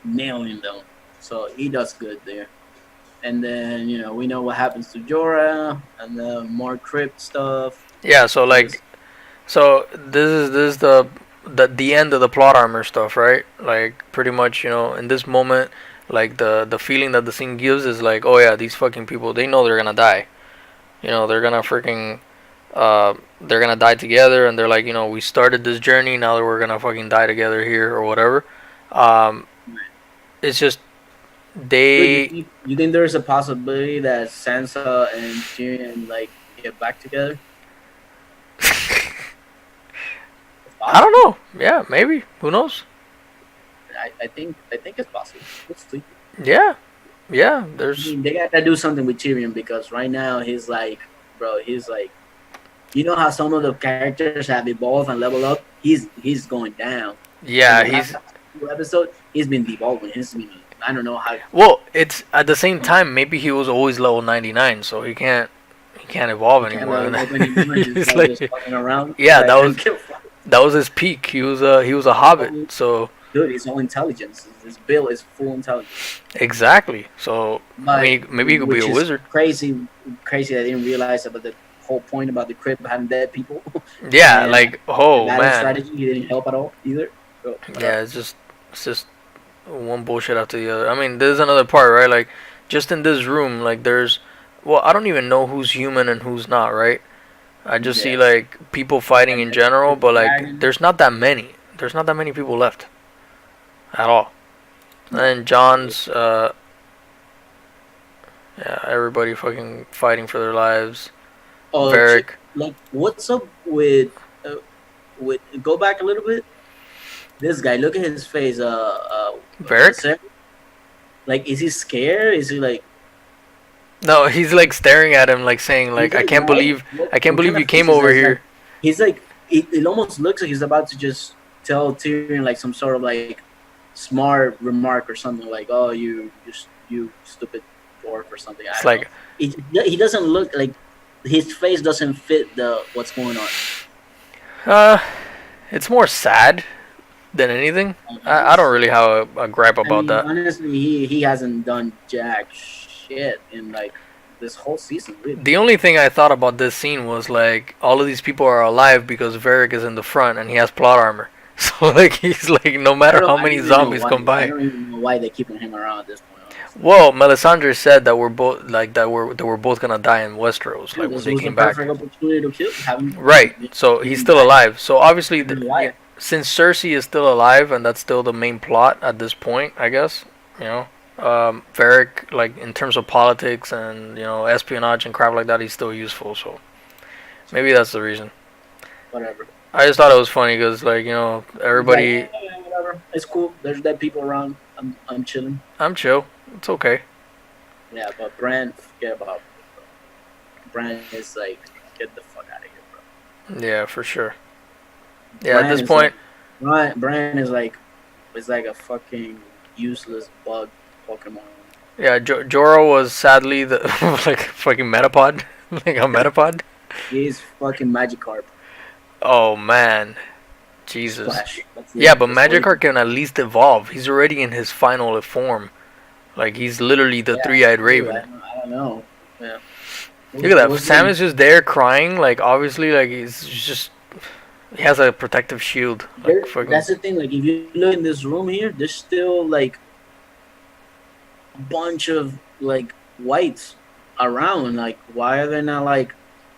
nailing them. So he does good there. And then we know what happens to Jorah, and then more crypt stuff. Yeah, so Just like this is the end of the plot armor stuff, right? Like pretty much, in this moment, like the feeling that the scene gives is like, oh yeah, these fucking people, they know they're gonna die. They're gonna freaking they're gonna die together, and they're like, we started this journey, now that we're gonna fucking die together here or whatever. Um, it's just Dude, they. you think there's a possibility that Sansa and Tyrion like get back together? It's I don't possible. know. Yeah, maybe. Who knows? I think it's possible. Let's see. Yeah, yeah. I There's mean, they gotta do something with Tyrion because right now he's like, bro, he's like, how some of the characters have evolved and leveled up. He's going down. In yeah. the last few episodes, he's been devolving. He's been, I don't know how. Well, it's at the same time. Maybe he was always level 99, so he can't evolve He can't anymore. level up anymore. He's It's like just like fucking around. yeah, Like, that was his peak. He was a hobbit. So dude, his own intelligence. His bill is full intelligence. exactly. So I But mean, maybe he could be which a is wizard. crazy. I didn't realize about the whole point about the crypt having dead people. Yeah, And like oh battle man. strategy, he didn't help at all either. So, Yeah, it's just one bullshit after the other. I mean, there's another part, right? Like just in this room, like there's well, I don't even know who's human and who's not, right? I just see yeah. like people fighting And in general, the but like dragon. there's not that many. There's not that many people left at all. And John's yeah, everybody fucking fighting for their lives. Oh, Varric. like what's up with go back a little bit? This guy, look at his face. Varric? Like, is he scared? Is he like? No, he's like staring at him, like saying, He's like, I like, can't what? believe, What, I can't what believe kind you of came face is over this? Like, here. he's like, it almost looks like he's about to just tell Tyrion like some sort of like smart remark or something like, "Oh, you stupid dwarf" or something. I It's don't know. like, He doesn't look like his face doesn't fit the what's going on. uh, it's more sad. than anything. I don't Yes. really have a gripe I about mean, that. honestly, he hasn't done jack shit in like this whole season, really. The only thing I thought about this scene was like all of these people are alive because Varric is in the front and he has plot armor. So like he's like no matter how I many don't even know zombies why. come I by. don't even know why they're keeping him around at this point, honestly. Well, Melisandre said that we're both like that we're both gonna die in Westeros, Dude, like when this they was the came back. perfect opportunity to kill, Right. So he's him still die alive. So obviously, in real life. since Cersei is still alive, and that's still the main plot at this point, I guess. You know, Varric, like in terms of politics and espionage and crap like that, he's still useful. So maybe that's the reason. Whatever. I just thought it was funny because He's like, everybody. yeah, whatever. It's cool. There's dead people around. I'm chilling. I'm chill. It's okay. Yeah, but Bran, forget about it, bro. Bran is like, get the fuck out of here, bro. Yeah, for sure. Yeah, at Bran this is like, point, Bran is like a fucking useless bug Pokemon. yeah, Jorah was sadly the like fucking Metapod, like a Metapod. He's fucking Magikarp. Oh man, Jesus. Splash. That's Yeah, it. but That's all he Magikarp can. can at least evolve. He's already in his final form. Like he's literally the Yeah, three-eyed dude, raven. I don't know. Yeah. Look at It that. was Sam like, is just there crying. Like obviously, like he's just he has a protective shield. Like fucking. that's the thing. Like, if you look in this room here, there's still like a bunch of like whites around. Like, why are they not like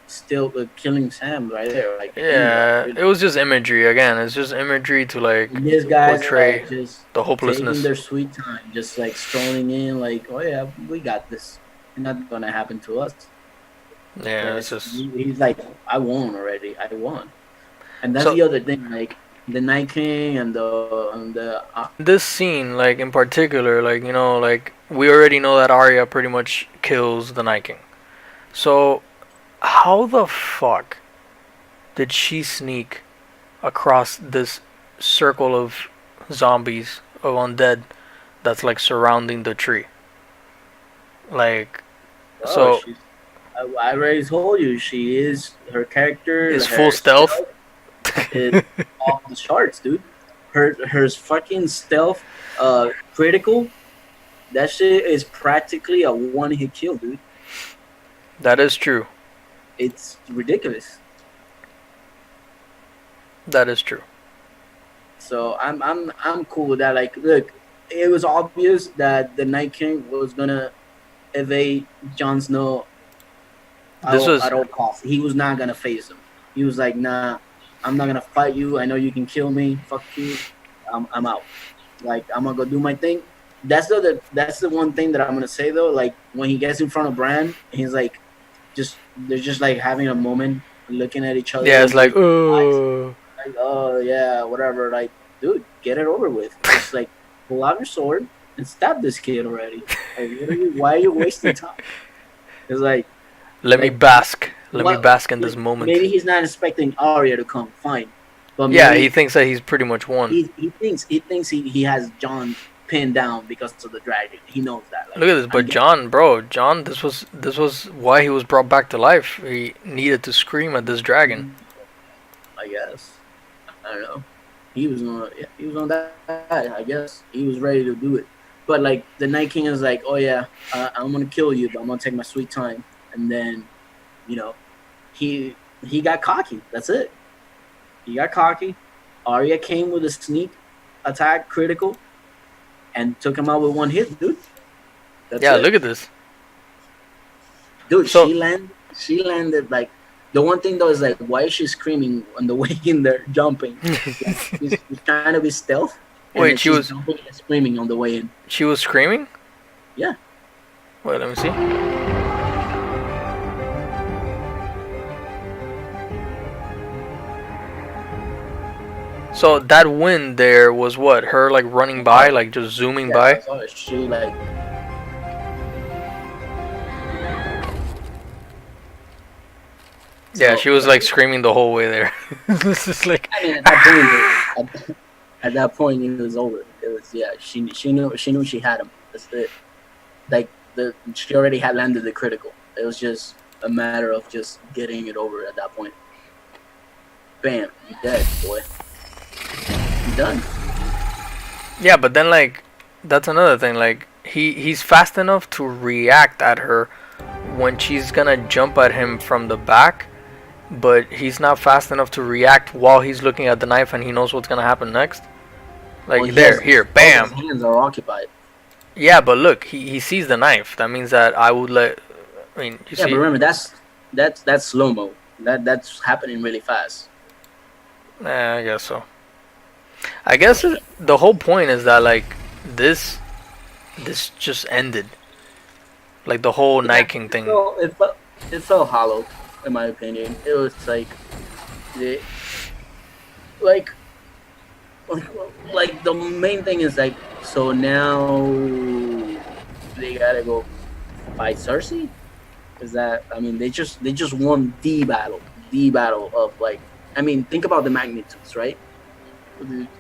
still killing Sam right there? Like, Yeah, really. it was just imagery again. It's just imagery to like And these guys are portray like just the taking hopelessness. their sweet time, just like strolling in, like, oh yeah, we got this. It's not gonna happen to us. Yeah, it's Whereas just he's like, I won already. I won. And that's so the other thing, like the Night King and the this scene, like in particular, like like we already know that Arya pretty much kills the Night King. So how the fuck did she sneak across this circle of zombies of undead that's like surrounding the tree? Like, oh, so I already told you she is her character, is full her stealth. stealth is off the charts, dude. Her fucking stealth, critical. That shit is practically a one hit kill, dude. That is true. It's ridiculous. That is true. So I'm cool with that. Like, look, it was obvious that the Night King was gonna evade Jon Snow This was at all costs. He was not gonna face him. He was like, nah, I'm not gonna fight you. I know you can kill me. Fuck you. I'm out. Like, I'm gonna go do my thing. That's the one thing that I'm gonna say though. Like, when he gets in front of Bran, he's like, they're just like having a moment, looking at each other yeah. It's into like each other's eyes. oh Like, oh yeah, whatever. Like, dude, get it over with. Just like pull out your sword and stab this kid already. Like, why are you wasting time? It's let me like bask. Let me what? bask in this moment. Maybe he's not expecting Arya to come. Fine, but Yeah, he maybe thinks that he's pretty much won. he thinks he has John pinned down because of the dragon. He knows that. Like, Look at this, I'm but getting, John, bro, John, this was why he was brought back to life. He needed to scream at this dragon. I guess. I don't know. He was on that. I guess he was ready to do it. But like the Night King is like, oh yeah, I'm gonna kill you, but I'm gonna take my sweet time. And then, you know, he got cocky. That's it. He got cocky. Arya came with a sneak attack, critical, and took him out with one hit, dude. That's Yeah, it, look at this. dude. So She landed like. The one thing though is like, why is she screaming on the way in there, jumping? Like, she's trying to be stealth, and then wait, she's jumping and screaming on the way in. she was screaming. Yeah. Wait, let me see. So that wind there was what? Her like running by, like just zooming Yeah, by. I saw it. She like. Yeah, So, she was like screaming the whole way there. This is like. I mean, at that point, it was over. It was she knew she had him. That's it. Like she already had landed the critical. It was just a matter of just getting it over at that point. Bam, you dead, boy. You done. Yeah, but then like that's another thing. Like he's fast enough to react at her when she's gonna jump at him from the back, but he's not fast enough to react while he's looking at the knife and he knows what's gonna happen next. Well, Like there, here, both of his bam. hands are occupied. Yeah, but look, he sees the knife. That means that I would let. I mean, you Yeah, but see. remember that's slow mo. That's happening really fast. I guess so. I guess the whole point is that like this this just ended. Like the whole Yeah, Night King thing. it felt hollow, in my opinion. It was like the like like like the main thing is like so now they gotta go fight Cersei. Is that I mean they just won the battle of like I mean think about the magnitudes, right?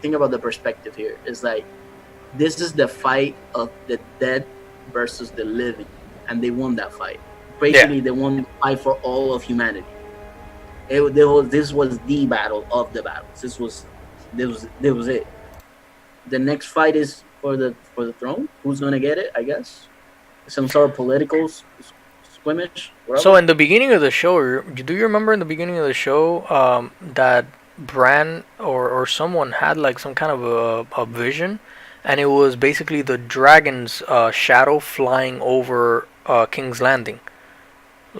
Think about the perspective here. It's like this is the fight of the dead versus the living, and they won that fight. Yeah. Basically, they won the fight for all of humanity. This was the battle of the battles. This was it. The next fight is for the throne. Who's gonna get it? I guess some sort of political squimish, So whatever. in the beginning of the show, do you remember in the beginning of the show that Bran or someone had like some kind of a vision, and it was basically the dragon's shadow flying over King's Landing.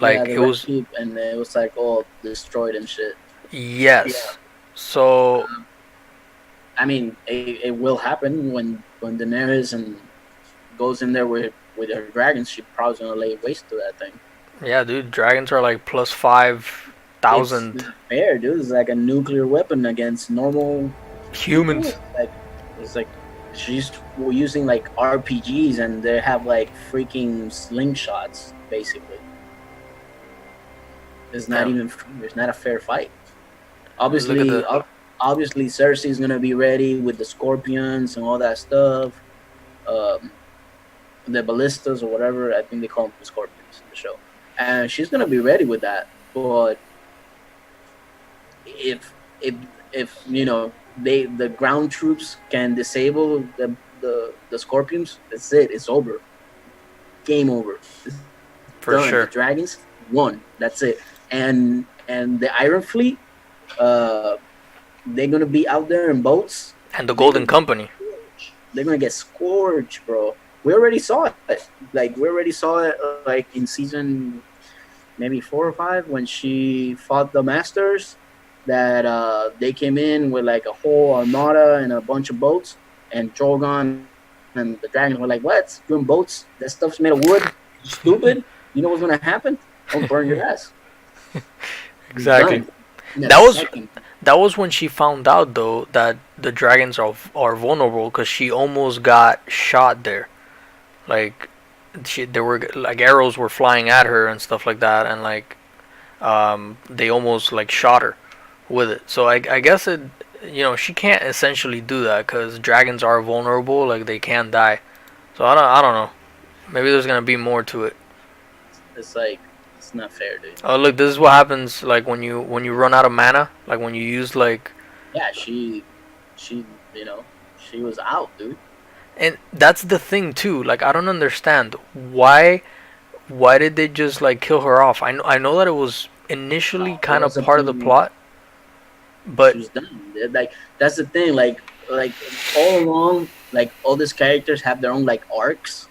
Yeah, Like the it red was keep, and it was like all destroyed and shit. Yeah, yes. So I mean, it will happen when Daenerys and goes in there with her dragons. She probably gonna lay waste to that thing. yeah, dude, dragons are like plus 5,000 It's not fair, dude. It's like a nuclear weapon against normal people. humans. It's like she's using like RPGs and they have like freaking slingshots. Basically, it's not Yeah, even. It's not a fair fight. look at Obviously, the obviously Cersei's gonna be ready with the scorpions and all that stuff. Um, the ballistas or whatever. I think they call them the scorpions in the show, and she's gonna be ready with that. But if if if you know the ground troops can disable the scorpions, that's it. It's over. Game over. It's done. for The sure. dragons won. That's it. And the Iron Fleet, uh, they're gonna be out there in boats. And the They're Golden gonna get Company. scorched. They're gonna get scorched, bro. We already saw it. Like we already saw it. Like in season maybe 4 or 5 when she fought the Masters. That they came in with like a whole armada and a bunch of boats, and Drogon and the dragons were like, "What? You're in boats? That stuff's made of wood. You stupid. You know what's gonna happen? I'll burn your ass." It's Exactly. done in a That was second. that was when she found out though that the dragons are vulnerable because she almost got shot there. Like there were like arrows were flying at her and stuff like that, and like they almost like shot her with it. So I guess it she can't essentially do that because dragons are vulnerable. Like they can die. So I don't know. Maybe there's gonna be more to it. It's like it's not fair, dude. Oh look, this is what happens like when you run out of mana. Like when you use like Yeah, she she was out, dude. and that's the thing too. Like I don't understand why did they just like kill her off? I know that it was initially It kind of wasn't part of the being plot, she but was done. Like that's the thing. Like all along, like all these characters have their own like arcs.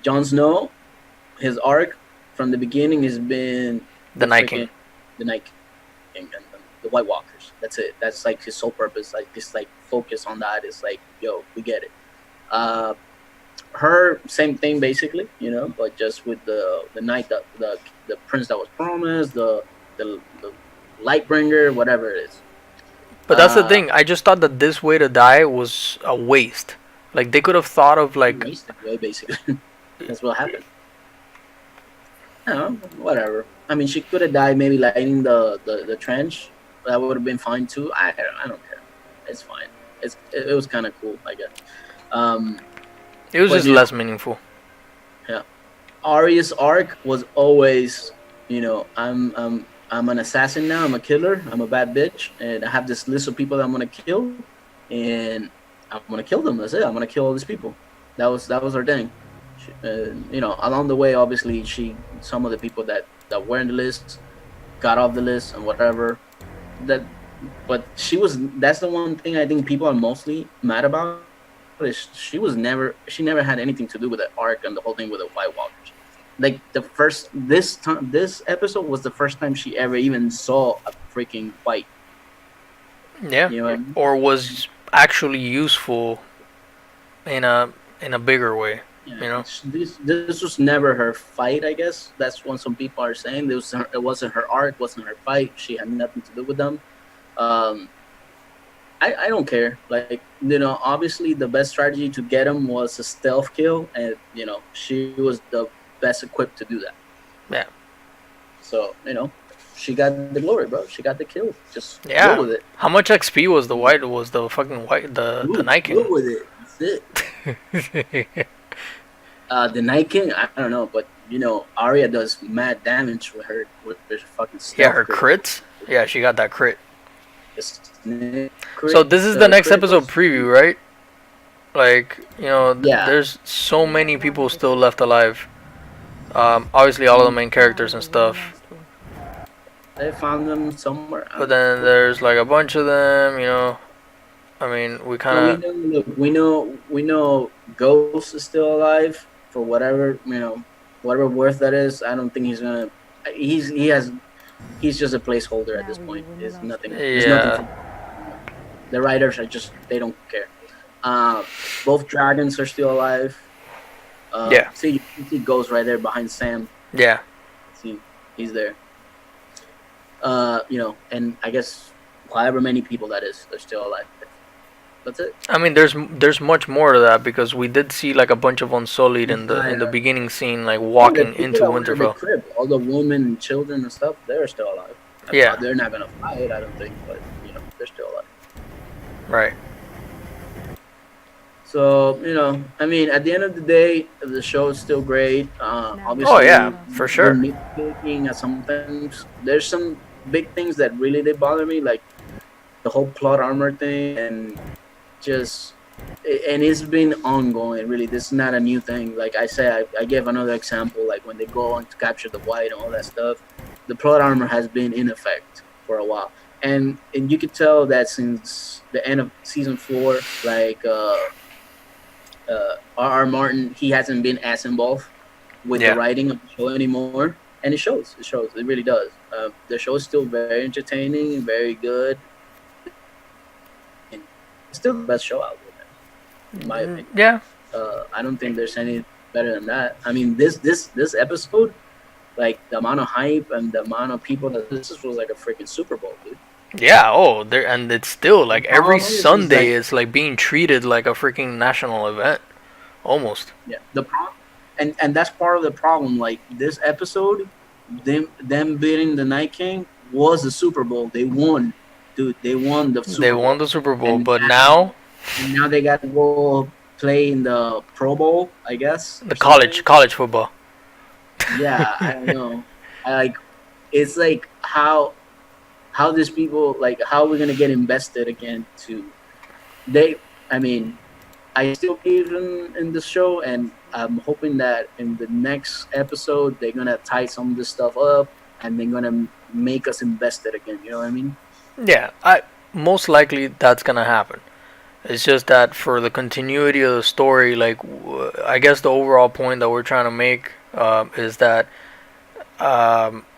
Jon Snow, his arc from the beginning has been the the Night King. freaking the Night King and the White Walkers. That's it. That's like his sole purpose. Like just like focus on that. It's like, yo, we get it. Uh, her same thing basically, but just with the knight, the prince that was promised, the Lightbringer, whatever it is. But that's the Uh, thing. I just thought that this way to die was a waste. Like they could have thought of like wasted way basically. That's what happened. No, whatever. I mean, she could have died maybe lighting the trench. That would have been fine too. I don't care. It's fine. It was kind of cool, I guess. Um, it was but just less meaningful. yeah. Arya's arc was always, I'm an assassin now. I'm a killer. I'm a bad bitch, and I have this list of people that I'm gonna kill. and I'm gonna kill them. That's it. I'm gonna kill all these people. That was her thing. Along the way, obviously, some of the people that were in the list got off the list and whatever. That, but that's the one thing I think people are mostly mad about is she never had anything to do with the arc and the whole thing with the White Walkers. Like this episode was the first time she ever even saw a freaking fight. Yeah, You know what I mean? or was actually useful in a bigger way. Yeah, You know. this was never her fight. I guess that's what some people are saying. It wasn't her arc, wasn't her fight. She had nothing to do with them. Um, I don't care. Like, obviously the best strategy to get him was a stealth kill, and she was the best equipped to do that. Yeah. So she got the glory, bro. She got the kill. Just deal Yeah. with it. How much XP was the fucking white the Night Deal King? with it. That's it. The Night King, I don't know, but Arya does mad damage with her fucking Yeah, stealth her kill. crits. Yeah, she got that crit. So Crit, this is the next episode criticals. preview, right? Like, Yeah, there's so many people still left alive. Obviously all of the main characters and stuff. they found them somewhere. But then there's like a bunch of them, I mean, we kind But of. we know Ghost is still alive for whatever worth that is. I don't think he's gonna. He's just a placeholder at this point. There's nothing. There's nothing Yeah. for the writers. They don't care. Uh, Both dragons are still alive. Yeah. See, you see Ghost right there behind Sam. Yeah. See, he's there. And I guess however many people that is, they're still alive. That's it. I mean, there's much more to that because we did see like a bunch of Unsullied in the Yeah. beginning scene, like And the walking people into that were in the Winterfell. crib, all the women and children and stuff, they're still alive. Yeah. They're not gonna fight, I don't think, but they're still alive. Right. So I mean, at the end of the day, the show is still great. Oh Obviously, yeah, for we're sure. nitpicking at some things. There's some big things that really did bother me, like the whole plot armor thing, and just and it's been ongoing. Really, this is not a new thing. Like I said, I gave another example, like when they go on to capture the white and all that stuff. The plot armor has been in effect for a while, and you could tell that since the end of season 4, like R. Martin, he hasn't been as involved with the Yeah. writing of the show anymore, and it shows. It shows. It really does. The show is still very entertaining, very good. It's still the best show out there, in my opinion. Yeah. I don't think there's any better than that. I mean, this episode, like the amount of hype and the amount of people that this was like a freaking Super Bowl, dude. Yeah. Oh, there and it's still like The every problem is Sunday like is like being treated like a freaking national event, almost. yeah, the problem, and that's part of the problem. Like this episode, them beating the Night King was the Super Bowl. They won, dude. They won the They Super won Bowl, the Super Bowl, and but now now they got to go play in the Pro Bowl, I guess, or the something. college football. Yeah, I don't know. I like it's like how these people, like, how we're gonna get invested again to they. I mean, I still believe in the show, and I'm hoping that in the next episode they're gonna tie some of this stuff up and they're gonna make us invested again. You know what I mean? Yeah, I most likely that's gonna happen. It's just that for the continuity of the story, like I guess the overall point that we're trying to make is that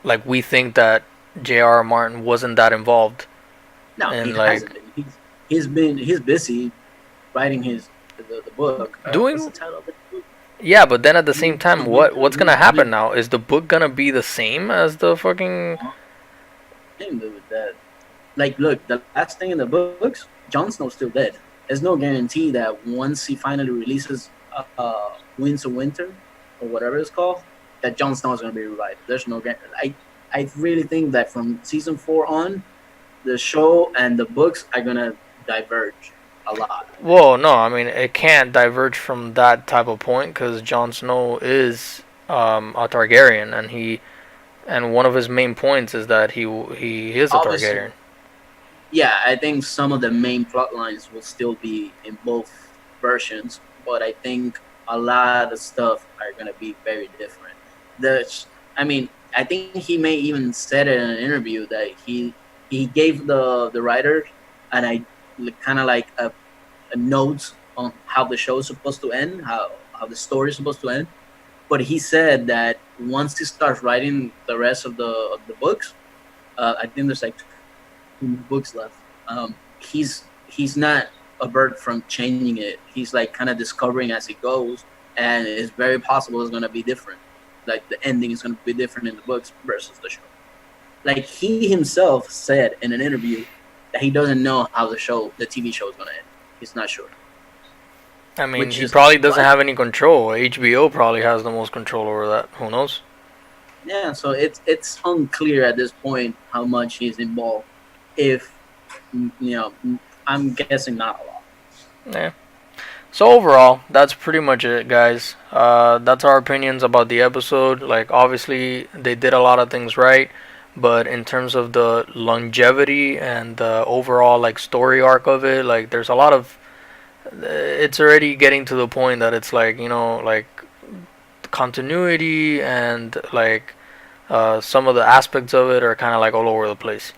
like we think that J.R.R. Martin wasn't that involved, No, he and hasn't like been. He's busy writing the book. What's the doing. title of the book? Yeah, but then at the same time, what's gonna happen Winter. now? Is the book gonna be the same as the fucking? Thing with that. Like, look, the last thing in the books, Jon Snow's still dead. There's no guarantee that once he finally releases Winds of Winter, or whatever it's called, that Jon Snow is going to be revived. There's no guarantee. I really think that from season 4 on, the show and the books are going to diverge a lot. Well, no, I mean it can't diverge from that type of point because Jon Snow is a Targaryen, and one of his main points is that he is a Obviously, Targaryen. yeah, I think some of the main plot lines will still be in both versions, but I think a lot of stuff are gonna be very different. The, I mean, I think he may even said it in an interview that he gave the writers and I kind of like a notes on how the show is supposed to end, how the story is supposed to end. But he said that once he starts writing the rest of the books, I think there's like two books left. He's not averted from changing it. He's like kind of discovering as he goes, and it's very possible it's gonna be different. Like the ending is gonna be different in the books versus the show. Like he himself said in an interview that he doesn't know how the TV show is gonna end. He's not sure. I mean, Which he is probably doesn't what? have any control. HBO probably has the most control over that. Who knows? Yeah, so it's unclear at this point how much he's involved. If I'm guessing not a lot. Yeah. So overall, that's pretty much it, guys. That's our opinions about the episode. Like, obviously, they did a lot of things right, but in terms of the longevity and the overall like story arc of it, like, there's a lot of. It's already getting to the point that it's like, like continuity and like some of the aspects of it are kind of like all over the place.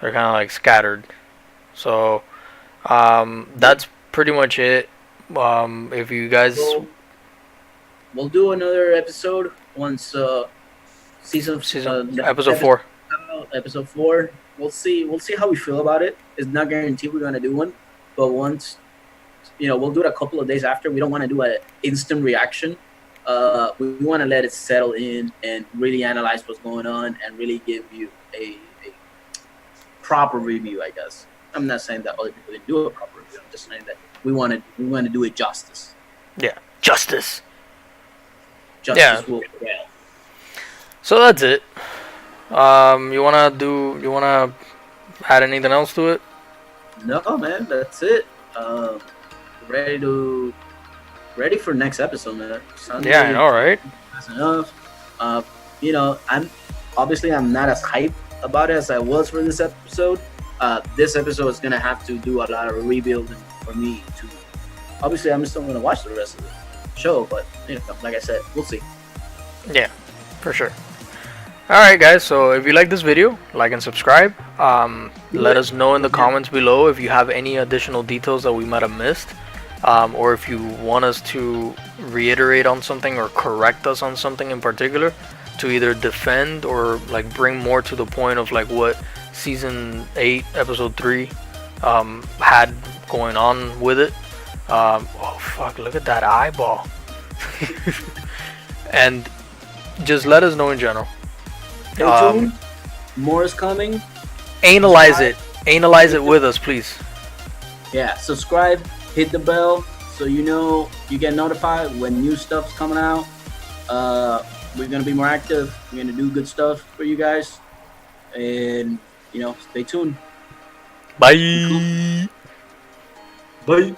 They're kind of like scattered. So We'll, that's pretty much it. If you guys we'll we'll do another episode once season season next episode episode four. episode 4. We'll see how we feel about it. It's not guaranteed we're gonna do one, but once we'll do it a couple of days after. We don't want to do an instant reaction. We want to let it settle in and really analyze what's going on and really give you a proper review. I guess I'm not saying that other people didn't do a proper review. I'm just saying that we want to do it justice. Yeah, justice. Yeah. Justice will prevail. So that's it. You wanna add anything else to it? No, man, that's it. Ready to ready for next episode, man. Yeah, I Sunday, know, right? that's enough. Uh, I'm not as hyped about it as I was for this episode. This episode is gonna have to do a lot of rebuilding for me to. Obviously, I'm still gonna watch the rest of the show, but like I said, we'll see. Yeah, for sure. Alright guys, so if you like this video, like and subscribe. Let us know in the comments below if you have any additional details that we might have missed, or if you want us to reiterate on something or correct us on something in particular, to either defend or like bring more to the point of like what season 8 episode 3 had going on with it. Oh fuck, look at that eyeball. And just let us know in general. Stay tuned. More is coming. Analyze it. Analyze it with us, please. Yeah, subscribe, hit the bell so you get notified when new stuff's coming out. We're gonna be more active. We're gonna do good stuff for you guys, and stay tuned. Bye. Bye.